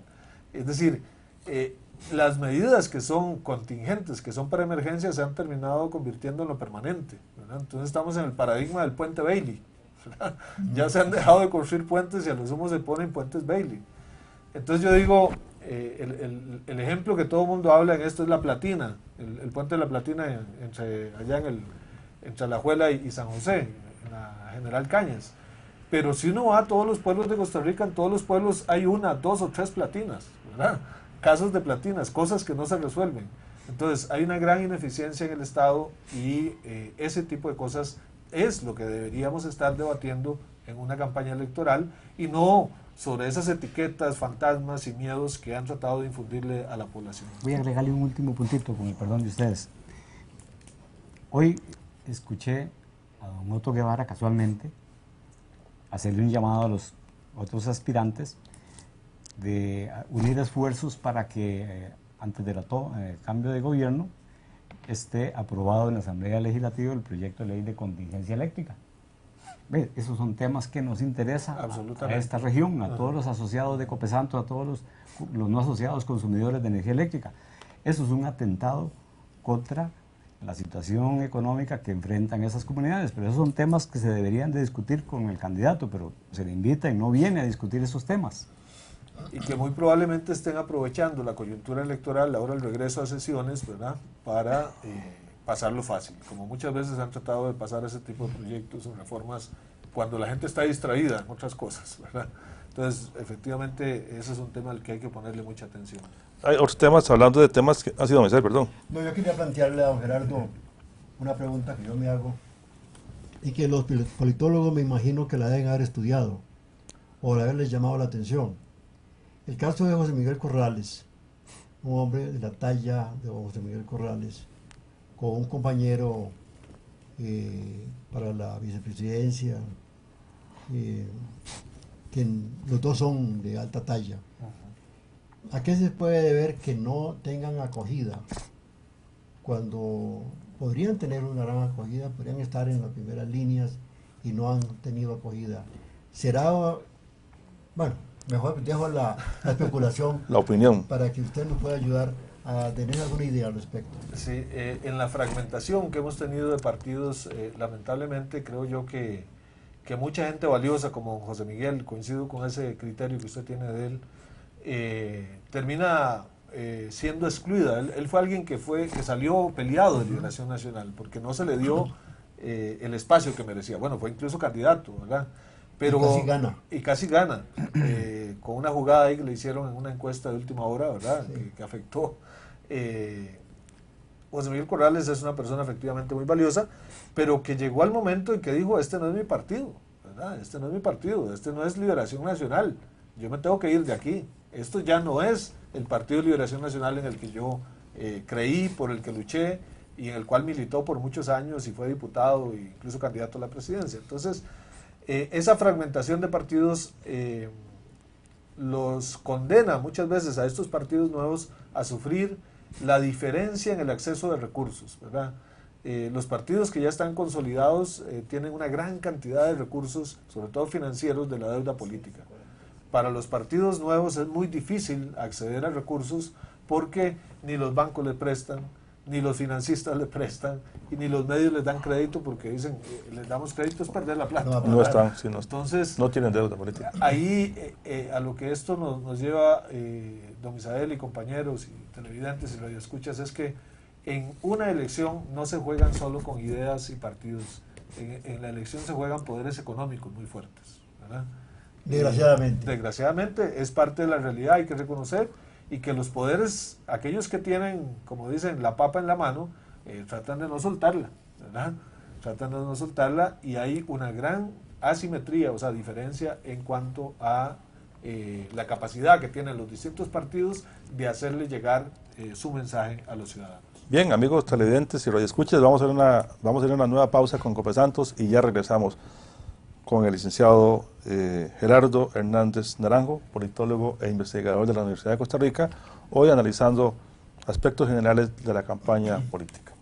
Es decir, las medidas que son contingentes, que son para emergencia, se han terminado convirtiendo en lo permanente, ¿verdad? Entonces estamos en el paradigma del puente Bailey, ¿verdad? Ya se han dejado de construir puentes y a lo sumo se ponen puentes Bailey. Entonces yo digo, el ejemplo que todo el mundo habla en esto es la Platina, el puente de la Platina allá entre Alajuela y San José, en la General Cañas. Pero si uno va a todos los pueblos de Costa Rica, en todos los pueblos hay 1, 2 o 3 platinas, ¿verdad? Casos de platinas, cosas que no se resuelven. Entonces hay una gran ineficiencia en el Estado y ese tipo de cosas es lo que deberíamos estar debatiendo en una campaña electoral y no sobre esas etiquetas, fantasmas y miedos que han tratado de infundirle a la población. Voy a agregarle un último puntito, con el perdón de ustedes. Hoy escuché a don Otto Guevara casualmente hacerle un llamado a los otros aspirantes de unir esfuerzos para que antes del cambio de gobierno esté aprobado en la Asamblea Legislativa el proyecto de ley de contingencia eléctrica. ¿Ve? Esos son temas que nos interesan a esta región, a todos los asociados de Copesanto, a todos los no asociados consumidores de energía eléctrica. Eso es un atentado contra la situación económica que enfrentan esas comunidades, pero esos son temas que se deberían de discutir con el candidato, pero se le invita y no viene a discutir esos temas. Y que muy probablemente estén aprovechando la coyuntura electoral, ahora el regreso a sesiones, ¿verdad?, para pasarlo fácil, como muchas veces han tratado de pasar ese tipo de proyectos o reformas cuando la gente está distraída en otras cosas, ¿verdad? Entonces, efectivamente, ese es un tema al que hay que ponerle mucha atención. Hay otros temas, hablando de temas que ha sido Misael, perdón. No, yo quería plantearle a don Gerardo una pregunta que yo me hago y que los politólogos me imagino que la deben haber estudiado o haberles llamado la atención. El caso de José Miguel Corrales, un hombre de la talla de José Miguel Corrales, con un compañero para la vicepresidencia, que los dos son de alta talla. ¿A qué se puede deber que no tengan acogida cuando podrían tener una gran acogida, podrían estar en las primeras líneas y no han tenido acogida? ¿Será, bueno, mejor dejo la especulación, la opinión, para que usted nos pueda ayudar a tener alguna idea al respecto? Sí, en la fragmentación que hemos tenido de partidos, lamentablemente creo yo que mucha gente valiosa como José Miguel, coincido con ese criterio que usted tiene de él, termina siendo excluida. Él fue alguien que salió peleado de Liberación Nacional porque no se le dio el espacio que merecía. Bueno, fue incluso candidato, ¿verdad? Pero, y casi gana, con una jugada ahí que le hicieron en una encuesta de última hora, ¿verdad? Sí. Que afectó. José Miguel Corrales es una persona efectivamente muy valiosa, pero que llegó al momento en que dijo, este no es mi partido, ¿verdad? Este no es mi partido, este no es Liberación Nacional, yo me tengo que ir de aquí, esto ya no es el Partido de Liberación Nacional en el que yo creí, por el que luché y en el cual militó por muchos años y fue diputado e incluso candidato a la presidencia. Entonces, esa fragmentación de partidos los condena muchas veces a estos partidos nuevos a sufrir la diferencia en el acceso de recursos, ¿verdad? Los partidos que ya están consolidados tienen una gran cantidad de recursos, sobre todo financieros, de la deuda política. Para los partidos nuevos es muy difícil acceder a recursos porque ni los bancos les prestan, ni los financistas le prestan y ni los medios les dan crédito porque dicen, les damos crédito es perder la plata. No están, sí, entonces, no tienen deuda política. Ahí a lo que esto nos lleva, don Misael y compañeros y televidentes y radioescuchas, es que en una elección no se juegan solo con ideas y partidos, en la elección se juegan poderes económicos muy fuertes, ¿verdad? Desgraciadamente. Desgraciadamente es parte de la realidad, hay que reconocer, y que los poderes, aquellos que tienen, como dicen, la papa en la mano, tratan de no soltarla, ¿verdad? Tratan de no soltarla y hay una gran asimetría, o sea, diferencia en cuanto a la capacidad que tienen los distintos partidos de hacerle llegar su mensaje a los ciudadanos. Bien, amigos televidentes y radioescuchas, vamos a hacer una nueva pausa con Copesantos y ya regresamos con el licenciado Gerardo Hernández Naranjo, politólogo e investigador de la Universidad de Costa Rica, hoy analizando aspectos generales de la campaña política.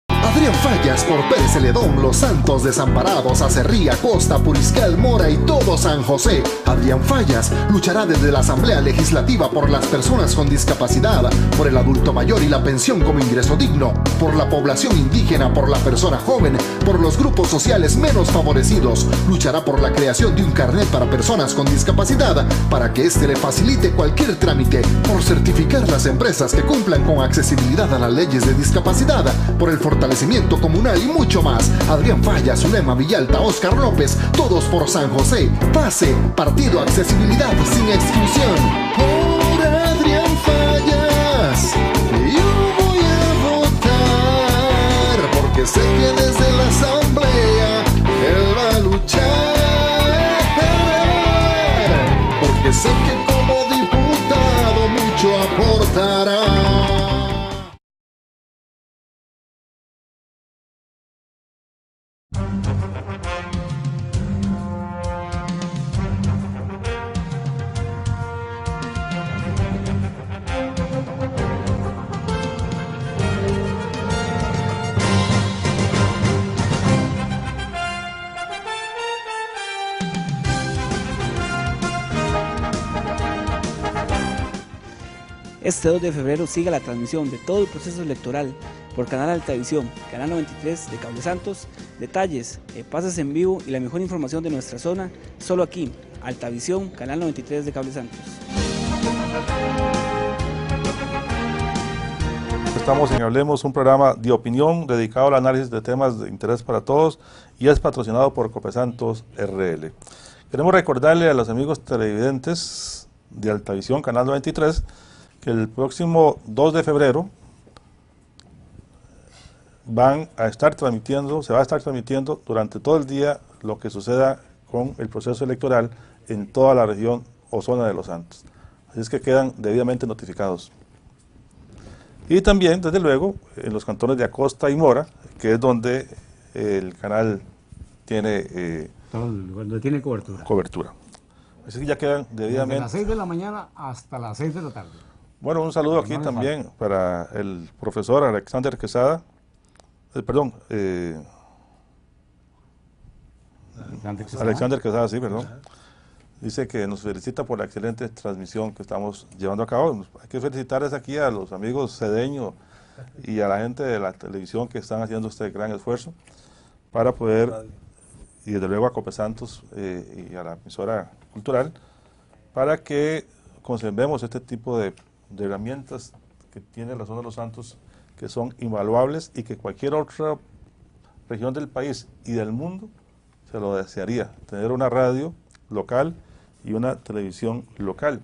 Adrián Fallas, por Pérez Celedón, Los Santos, Desamparados, Acerría, Costa, Puriscal, Mora y todo San José. Adrián Fallas luchará desde la Asamblea Legislativa por las personas con discapacidad, por el adulto mayor y la pensión como ingreso digno, por la población indígena, por la persona joven, por los grupos sociales menos favorecidos. Luchará por la creación de un carnet para personas con discapacidad, para que éste le facilite cualquier trámite, por certificar las empresas que cumplan con accesibilidad a las leyes de discapacidad, por el fortalecimiento comunal y mucho más. Adrián Fallas, Zulema Villalta, Óscar López, todos por San José. Pase, Partido Accesibilidad sin exclusión. Por Adrián Fallas, yo voy a votar, porque sé que desde la Asamblea él va a luchar, porque sé que como diputado mucho aportará. Este 2 de febrero sigue la transmisión de todo el proceso electoral por Canal Altavisión, Canal 93 de Cable Santos. Detalles, pases en vivo y la mejor información de nuestra zona, solo aquí, Altavisión, Canal 93 de Cable Santos. Estamos en Hablemos, un programa de opinión dedicado al análisis de temas de interés para todos y es patrocinado por Copesantos RL. Queremos recordarle a los amigos televidentes de Altavisión, Canal 93, que el próximo 2 de febrero se va a estar transmitiendo durante todo el día lo que suceda con el proceso electoral en toda la región o zona de Los Santos. Así es que quedan debidamente notificados. Y también, desde luego, en los cantones de Acosta y Mora, que es donde el canal tiene, donde tiene cobertura. Así que ya quedan debidamente. Desde las 6 de la mañana hasta las 6 de la tarde. Bueno, un saludo aquí también para el profesor Alexander Quesada, Alexander Quesada, sí, perdón. Dice que nos felicita por la excelente transmisión que estamos llevando a cabo. Hay que felicitarles aquí a los amigos Cedeño y a la gente de la televisión que están haciendo este gran esfuerzo para poder, y desde luego a Copesantos y a la emisora cultural, para que conservemos este tipo de herramientas que tiene la zona de Los Santos, que son invaluables y que cualquier otra región del país y del mundo se lo desearía, tener una radio local y una televisión local,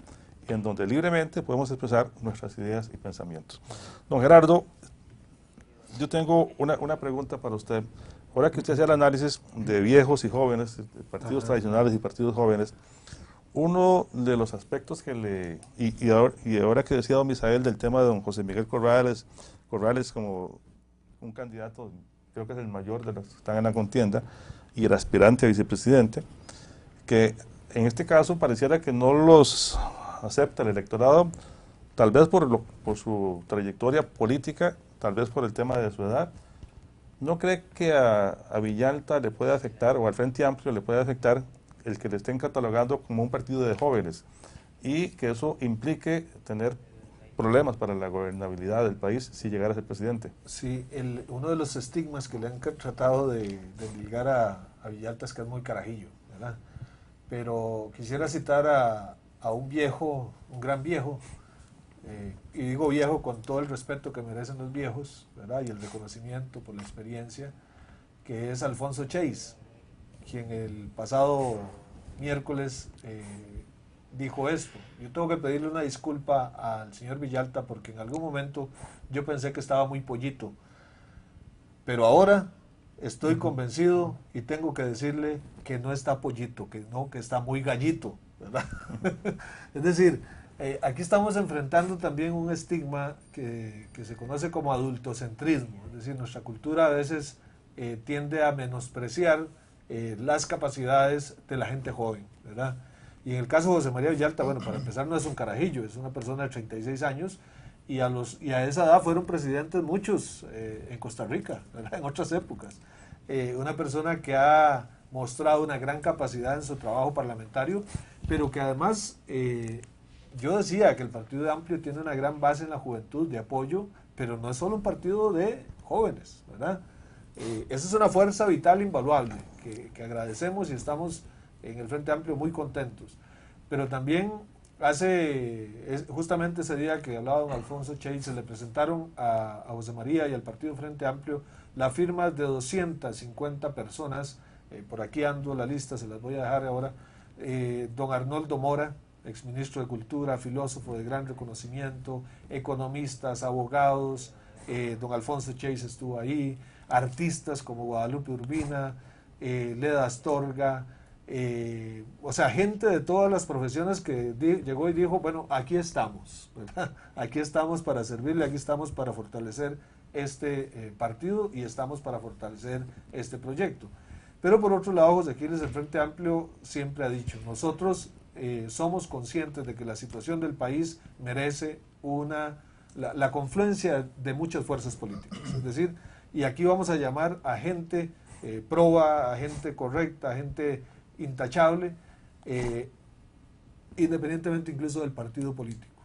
en donde libremente podemos expresar nuestras ideas y pensamientos. Don Gerardo, yo tengo una pregunta para usted. Ahora que usted hace el análisis de viejos y jóvenes, de partidos tradicionales y partidos jóvenes, uno de los aspectos que y ahora que decía don Misael del tema de don José Miguel Corrales como un candidato, creo que es el mayor de los que están en la contienda, y el aspirante a vicepresidente, que en este caso pareciera que no los acepta el electorado, tal vez por su trayectoria política, tal vez por el tema de su edad. ¿No cree que a Villalta le puede afectar, o al Frente Amplio le puede afectar, el que le estén catalogando como un partido de jóvenes y que eso implique tener problemas para la gobernabilidad del país si llegara a ser presidente? Sí, uno de los estigmas que le han tratado de ligar a Villalta es que es muy carajillo, ¿verdad? Pero quisiera citar a un viejo, un gran viejo, y digo viejo con todo el respeto que merecen los viejos, ¿verdad? Y el reconocimiento por la experiencia, que es Alfonso Chase, quien el pasado miércoles dijo esto: yo tengo que pedirle una disculpa al señor Villalta porque en algún momento yo pensé que estaba muy pollito, pero ahora estoy convencido y tengo que decirle que no está pollito, que está muy gallito, ¿verdad? Es decir, aquí estamos enfrentando también un estigma que se conoce como adultocentrismo, es decir, nuestra cultura a veces tiende a menospreciar las capacidades de la gente joven, ¿verdad? Y en el caso de José María Villalta, bueno, para empezar no es un carajillo, es una persona de 36 años y a esa edad fueron presidentes muchos en Costa Rica, ¿verdad? En otras épocas. Una persona que ha mostrado una gran capacidad en su trabajo parlamentario, pero que además yo decía que el Partido Amplio tiene una gran base en la juventud de apoyo, pero no es solo un partido de jóvenes, ¿verdad? Esa es una fuerza vital invaluable que agradecemos y estamos en el Frente Amplio muy contentos. Pero también justamente ese día que hablaba don Alfonso Chey, se le presentaron a José María y al Partido Frente Amplio la firma de 250 personas, por aquí ando la lista, se las voy a dejar ahora, don Arnoldo Mora, exministro de Cultura, filósofo de gran reconocimiento, economistas, abogados, don Alfonso Chey estuvo ahí, artistas como Guadalupe Urbina, Leda Astorga, o sea, gente de todas las profesiones que llegó y dijo, bueno, aquí estamos, ¿verdad? Aquí estamos para servirle, aquí estamos para fortalecer este partido y estamos para fortalecer este proyecto. Pero por otro lado, José Aquiles, el Frente Amplio siempre ha dicho, nosotros somos conscientes de que la situación del país merece la confluencia de muchas fuerzas políticas, es decir, y aquí vamos a llamar a gente proba, a gente correcta, a gente intachable, independientemente incluso del partido político,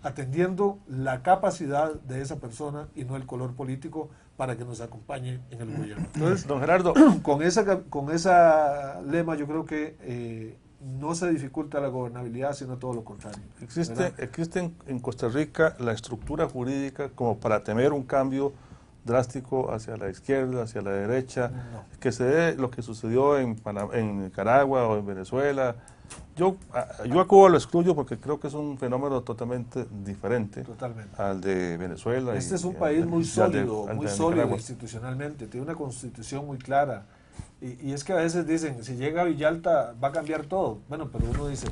atendiendo la capacidad de esa persona y no el color político para que nos acompañe en el gobierno. Entonces, don Gerardo, con esa lema yo creo que no se dificulta la gobernabilidad, sino todo lo contrario. Existe en Costa Rica la estructura jurídica como para temer un cambio drástico hacia la izquierda, hacia la derecha, no. Que se dé lo que sucedió en Nicaragua o en Venezuela. Yo a Cuba lo excluyo porque creo que es un fenómeno totalmente diferente al de Venezuela. Este es un país muy sólido, muy sólido institucionalmente, tiene una constitución muy clara. Y es que a veces dicen, si llega a Villalta va a cambiar todo. Bueno, pero uno dice,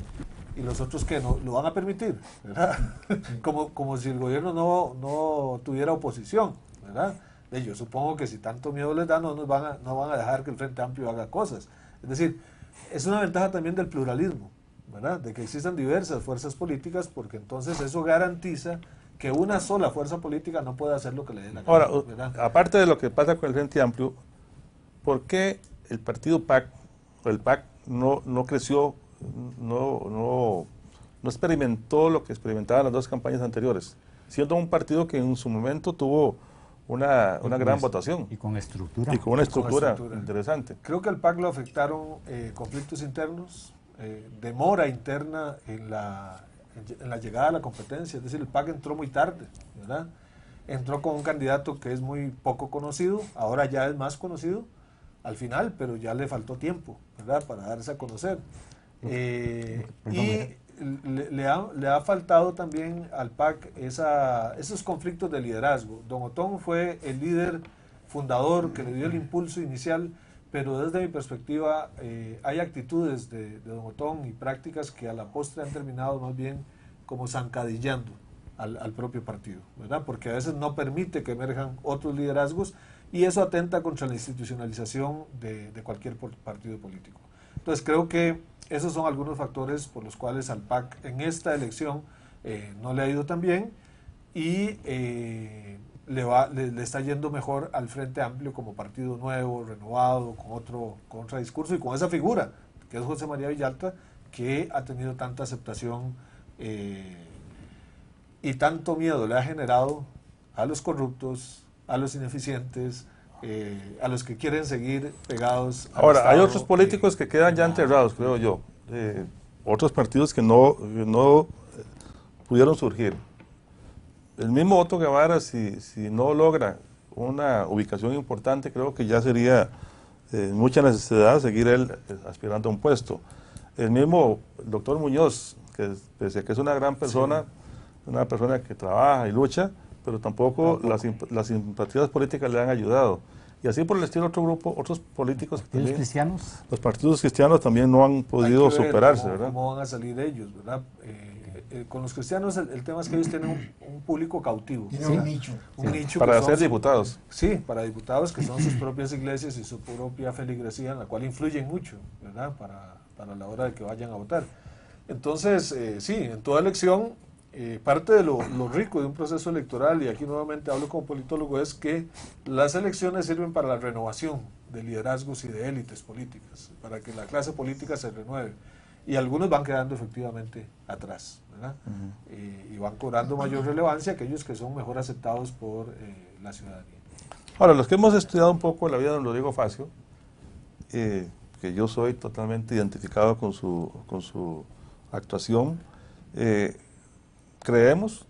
¿y los otros qué? ¿No lo van a permitir? ¿Verdad? como si el gobierno no tuviera oposición, ¿verdad? Yo supongo que si tanto miedo les da, no van a dejar que el Frente Amplio haga cosas. Es decir, es una ventaja también del pluralismo, ¿verdad? De que existan diversas fuerzas políticas, porque entonces eso garantiza que una sola fuerza política no puede hacer lo que le dé la gana. Ahora, aparte de lo que pasa con el Frente Amplio, ¿por qué el partido PAC o el PAC no creció, no experimentó lo que experimentaban las dos campañas anteriores? Siendo un partido que en su momento tuvo una gran votación. Y con estructura. Y con una estructura interesante. Creo que al PAC lo afectaron conflictos internos, demora interna en la llegada a la competencia. Es decir, el PAC entró muy tarde, ¿verdad? Entró con un candidato que es muy poco conocido, ahora ya es más conocido al final, pero ya le faltó tiempo, ¿verdad?, para darse a conocer. Y le ha faltado también al PAC esos conflictos de liderazgo. Don Otón fue el líder fundador que le dio el impulso inicial, pero desde mi perspectiva hay actitudes de Don Otón y prácticas que a la postre han terminado más bien como zancadillando al propio partido, ¿verdad? Porque a veces no permite que emerjan otros liderazgos y eso atenta contra la institucionalización de cualquier partido político. Entonces creo que esos son algunos factores por los cuales al PAC en esta elección no le ha ido tan bien y le está yendo mejor al Frente Amplio como partido nuevo, renovado, con otro discurso y con esa figura que es José María Villalta, que ha tenido tanta aceptación y tanto miedo le ha generado a los corruptos, a los ineficientes, a los que quieren seguir pegados al Ahora, Estado, hay otros políticos que quedan ya enterrados, creo yo. Otros partidos que no pudieron surgir. El mismo Otto Guevara, si no logra una ubicación importante, creo que ya sería mucha necesidad seguir él aspirando a un puesto. El mismo doctor Muñoz, que pese a que es una gran persona, sí, una persona que trabaja y lucha, pero tampoco. Las simpatías políticas le han ayudado. Y así por el estilo otros políticos. ¿Los cristianos? Los partidos cristianos también no han podido superarse, ¿verdad? ¿Cómo van a salir ellos, verdad? Con los cristianos el tema es que ellos tienen un público cautivo. Tienen un nicho. Un nicho para ser diputados. Sí, para diputados que son sus propias iglesias y su propia feligresía, en la cual influyen mucho, ¿verdad? Para la hora de que vayan a votar. Entonces, sí, en toda elección parte de lo rico de un proceso electoral, y aquí nuevamente hablo como politólogo, es que las elecciones sirven para la renovación de liderazgos y de élites políticas, para que la clase política se renueve. Y algunos van quedando efectivamente atrás, ¿verdad? Y van cobrando mayor relevancia aquellos que son mejor aceptados por la ciudadanía. Ahora, los que hemos estudiado un poco la vida de don Rodrigo Facio, que yo soy totalmente identificado con su actuación, creemos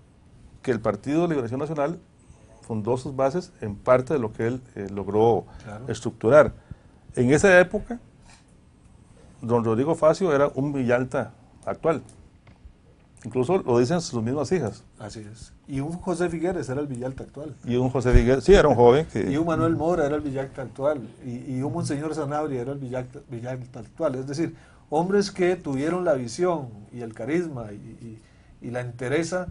que el Partido de Liberación Nacional fundó sus bases en parte de lo que él logró estructurar. En esa época, don Rodrigo Facio era un Villalta actual. Incluso lo dicen sus mismas hijas. Así es. Y un José Figueres era el Villalta actual. Y un José Figueres, sí, era un joven. Y un Manuel Mora era el Villalta actual. Y un Monseñor Sanabria era el Villalta actual. Es decir, hombres que tuvieron la visión y el carisma y la entereza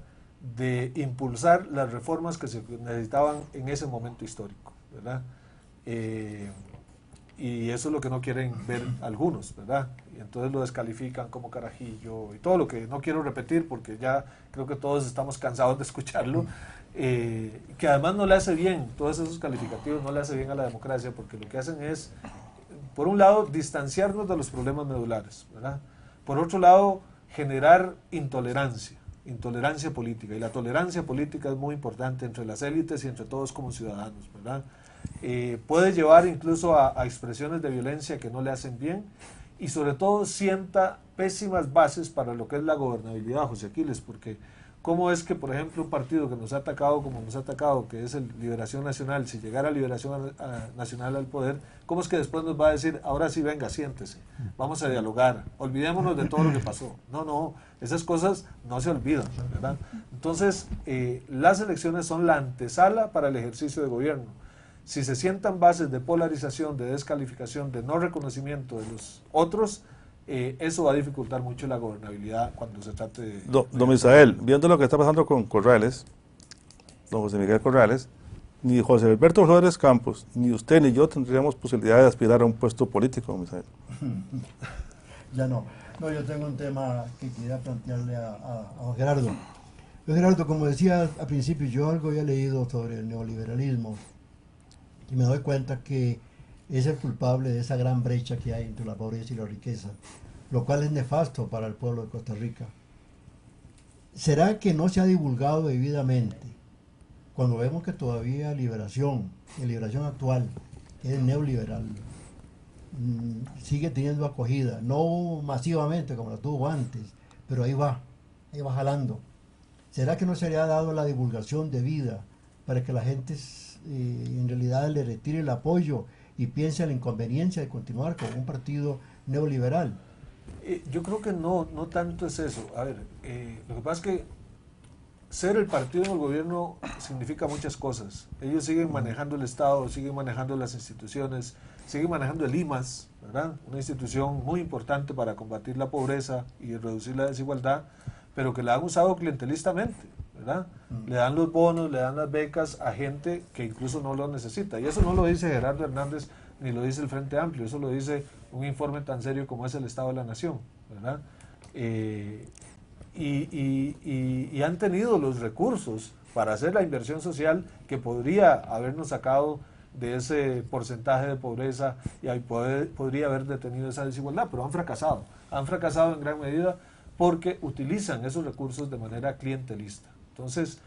de impulsar las reformas que se necesitaban en ese momento histórico, ¿verdad? Y eso es lo que no quieren ver algunos, ¿verdad? Y entonces lo descalifican como carajillo y todo lo que no quiero repetir porque ya creo que todos estamos cansados de escucharlo, que además no le hace bien, todos esos calificativos no le hace bien a la democracia porque lo que hacen es, por un lado, distanciarnos de los problemas medulares, ¿verdad? Por otro lado, generar intolerancia política, y la tolerancia política es muy importante entre las élites y entre todos como ciudadanos, ¿verdad? Puede llevar incluso a expresiones de violencia que no le hacen bien, y sobre todo sienta pésimas bases para lo que es la gobernabilidad, José Aquiles, porque cómo es que, por ejemplo, un partido que nos ha atacado como nos ha atacado, que es el Liberación Nacional, si llegara Liberación Nacional al poder, cómo es que después nos va a decir, ahora sí, venga, siéntese, vamos a dialogar, olvidémonos de todo lo que pasó? No, esas cosas no se olvidan, ¿verdad? Entonces, las elecciones son la antesala para el ejercicio de gobierno. Si se sientan bases de polarización, de descalificación, de no reconocimiento de los otros, eso va a dificultar mucho la gobernabilidad cuando se trate de... Don Misael, viendo lo que está pasando con Corrales, don José Miguel Corrales, ni José Alberto Flores Campos, ni usted ni yo tendríamos posibilidad de aspirar a un puesto político, don Misael. Ya no, yo tengo un tema que quería plantearle a don Gerardo. Don Gerardo, como decía al principio, yo algo había leído sobre el neoliberalismo y me doy cuenta que es el culpable de esa gran brecha que hay entre la pobreza y la riqueza, lo cual es nefasto para el pueblo de Costa Rica. ¿Será que no se ha divulgado debidamente cuando vemos que todavía la liberación actual, que es neoliberal, sigue teniendo acogida, no masivamente como la tuvo antes, pero ahí va jalando? ¿Será que no se le ha dado la divulgación debida para que la gente en realidad le retire el apoyo y piense en la inconveniencia de continuar con un partido neoliberal? Yo creo que no tanto es eso. A ver, lo que pasa es que ser el partido en el gobierno significa muchas cosas. Ellos siguen manejando el Estado, siguen manejando las instituciones, siguen manejando el IMAS, ¿verdad? Una institución muy importante para combatir la pobreza y reducir la desigualdad, pero que la han usado clientelistamente, ¿verdad? Le dan los bonos, le dan las becas a gente que incluso no lo necesita. Y eso no lo dice Gerardo Hernández ni lo dice el Frente Amplio, eso lo dice un informe tan serio como es el Estado de la Nación, ¿verdad? Y han tenido los recursos para hacer la inversión social que podría habernos sacado de ese porcentaje de pobreza y podría haber detenido esa desigualdad, pero han fracasado en gran medida porque utilizan esos recursos de manera clientelista. Entonces,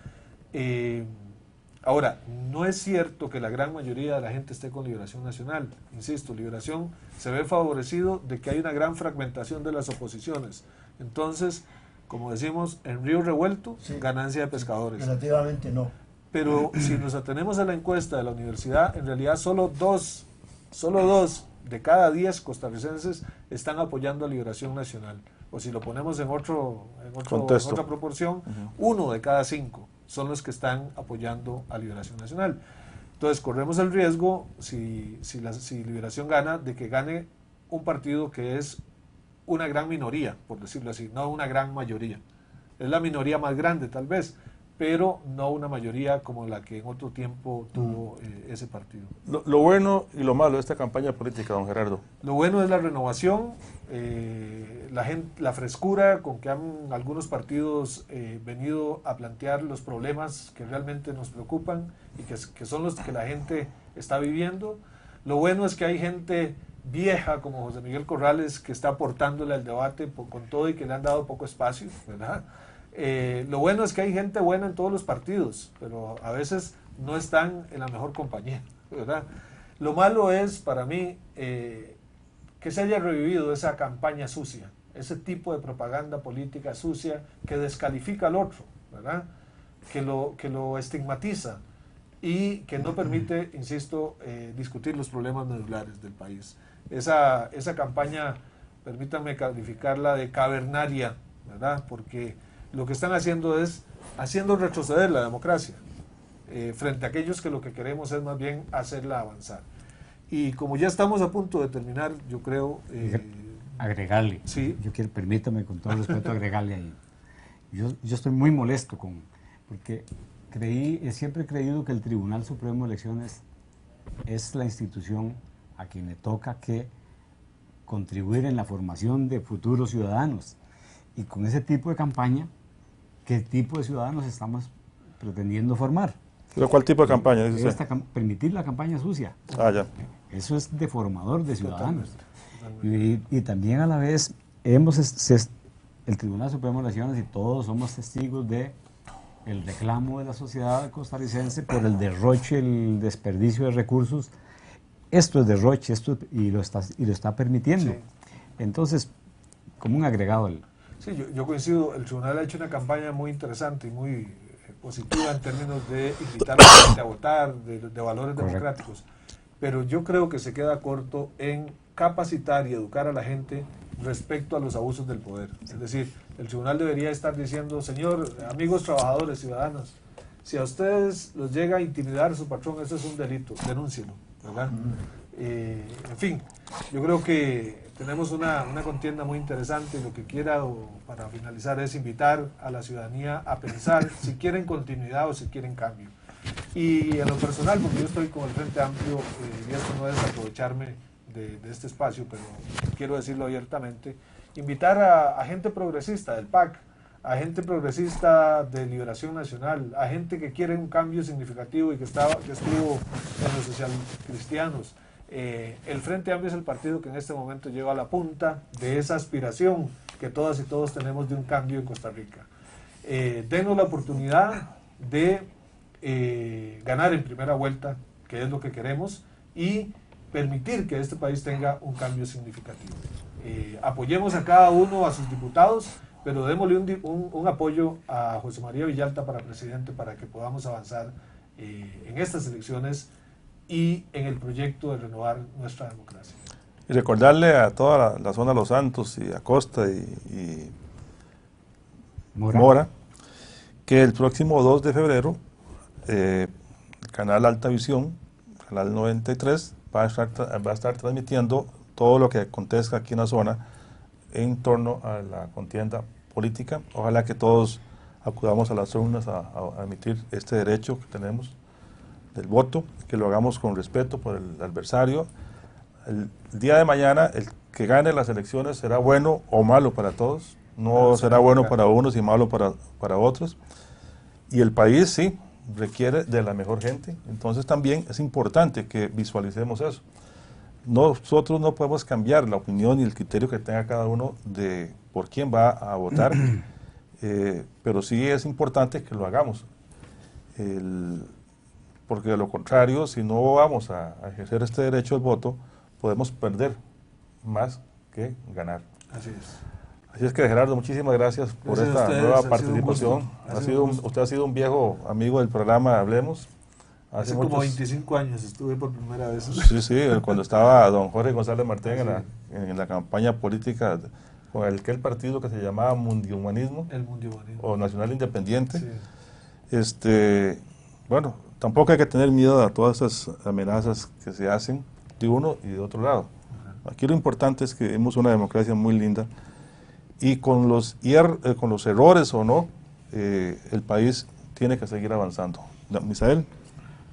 ahora, no es cierto que la gran mayoría de la gente esté con Liberación Nacional. Insisto, Liberación se ve favorecido de que hay una gran fragmentación de las oposiciones. Entonces, como decimos, en río revuelto, sí, ganancia de pescadores. Relativamente no. Pero si nos atenemos a la encuesta de la universidad, en realidad solo dos de cada 10 costarricenses están apoyando a Liberación Nacional. O si lo ponemos en otra proporción, 1 de cada 5 son los que están apoyando a Liberación Nacional. Entonces corremos el riesgo, si Liberación gana, de que gane un partido que es una gran minoría, por decirlo así, no una gran mayoría. Es la minoría más grande tal vez, pero no una mayoría como la que en otro tiempo tuvo ese partido. Lo bueno y lo malo de esta campaña política, don Gerardo. Lo bueno es la renovación la frescura con que han algunos partidos venido a plantear los problemas que realmente nos preocupan y que son los que la gente está viviendo. Lo bueno es que hay gente vieja como José Miguel Corrales que está aportándole al debate con todo y que le han dado poco espacio, ¿verdad? Lo bueno es que hay gente buena en todos los partidos, pero a veces no están en la mejor compañía, ¿verdad? Lo malo es para mí que se haya revivido esa campaña sucia, ese tipo de propaganda política sucia que descalifica al otro, ¿verdad? Que lo estigmatiza y que no permite, insisto, discutir los problemas medulares del país. Esa campaña, permítanme calificarla de cavernaria, ¿verdad? Porque lo que están haciendo es haciendo retroceder la democracia frente a aquellos que lo que queremos es más bien hacerla avanzar. Y como ya estamos a punto de terminar, yo creo... agregarle, sí. Permítame con todo respeto agregarle ahí. Yo estoy muy molesto porque siempre he creído que el Tribunal Supremo de Elecciones es la institución a quien le toca que contribuir en la formación de futuros ciudadanos. Y con ese tipo de campaña, ¿qué tipo de ciudadanos estamos pretendiendo formar? ¿Pero cuál tipo de campaña? Dice permitir la campaña sucia. Ah, ya. Eso es deformador de ciudadanos. Y también a la vez, el Tribunal Supremo de Elecciones y todos somos testigos de el reclamo de la sociedad costarricense por el derroche, el desperdicio de recursos. Esto es derroche, y lo está permitiendo. Sí. Entonces, como un agregado. Sí, yo coincido, el tribunal ha hecho una campaña muy interesante y muy positiva en términos de invitar a la gente a votar, de valores democráticos. Pero yo creo que se queda corto en capacitar y educar a la gente respecto a los abusos del poder. Es decir, el tribunal debería estar diciendo, señor, amigos trabajadores, ciudadanos, si a ustedes los llega a intimidar su patrón, eso es un delito, denúncielo, ¿verdad? En fin, yo creo que tenemos una contienda muy interesante y lo que quiero para finalizar es invitar a la ciudadanía a pensar si quieren continuidad o si quieren cambio. Y en lo personal, porque yo estoy con el Frente Amplio, y esto no es aprovecharme de este espacio, pero quiero decirlo abiertamente, invitar a gente progresista del PAC, a gente progresista de Liberación Nacional, a gente que quiere un cambio significativo y que estuvo en los socialcristianos. El Frente Amplio es el partido que en este momento lleva a la punta de esa aspiración que todas y todos tenemos de un cambio en Costa Rica. Denos la oportunidad de ganar en primera vuelta, que es lo que queremos, y permitir que este país tenga un cambio significativo. Apoyemos a cada uno, a sus diputados, pero démosle un apoyo a José María Villalta para presidente para que podamos avanzar en estas elecciones y en el proyecto de renovar nuestra democracia. Y recordarle a toda la zona de Los Santos y Acosta y Mora que el próximo 2 de febrero el canal Alta Visión, canal 93, va a estar transmitiendo todo lo que acontezca aquí en la zona en torno a la contienda política. Ojalá que todos acudamos a las urnas a emitir este derecho que tenemos del voto, que lo hagamos con respeto por el adversario. El día de mañana, el que gane las elecciones será bueno o malo para todos, no será bueno para unos y malo para otros. Y el país sí requiere de la mejor gente, entonces también es importante que visualicemos eso. Nosotros no podemos cambiar la opinión y el criterio que tenga cada uno de por quién va a votar, pero sí es importante que lo hagamos. Porque de lo contrario, si no vamos a ejercer este derecho al voto, podemos perder más que ganar. Así es. Así es que, Gerardo, muchísimas gracias por esta nueva participación. Usted ha sido un viejo amigo del programa Hablemos. Hace como 25 años estuve por primera vez. Sí, cuando estaba don Jorge González Martín en la campaña política con aquel partido que se llamaba Mundiohumanismo. El Mundiohumanismo. O Nacional Independiente. Sí. Bueno, tampoco hay que tener miedo a todas esas amenazas que se hacen de uno y de otro lado. Aquí lo importante es que tenemos una democracia muy linda y con los errores o no, el país tiene que seguir avanzando. ¿Misael?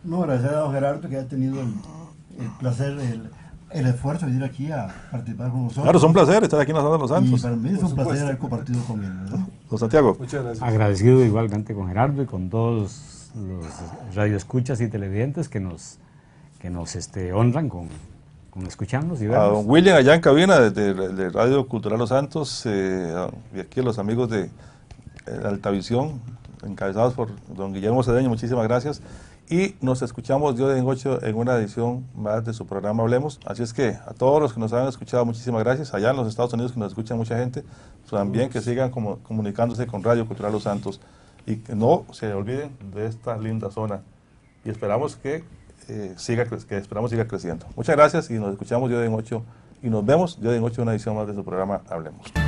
No, gracias a don Gerardo, que ha tenido el placer, el esfuerzo de venir aquí a participar con nosotros. Claro, es un placer estar aquí en la zona de Los Santos. Y para mí es un placer haber compartido con él, ¿verdad? Don Santiago. Muchas gracias. Agradecido igualmente con Gerardo y con todos los radioescuchas y televidentes que nos honran con escucharnos y A vernos. don William allá en cabina de Radio Cultural Los Santos, y aquí a los amigos de Altavisión, encabezados por don Guillermo Cedeño, muchísimas gracias. Y nos escuchamos de hoy en 8 en una edición más de su programa Hablemos. Así es que a todos los que nos han escuchado, muchísimas gracias. Allá en los Estados Unidos, que nos escucha mucha gente, también que sigan comunicándose con Radio Cultural Los Santos y que no se olviden de esta linda zona. Y esperamos que siga creciendo. Muchas gracias y nos escuchamos de hoy en 8 y nos vemos de hoy en 8 en una edición más de su programa Hablemos.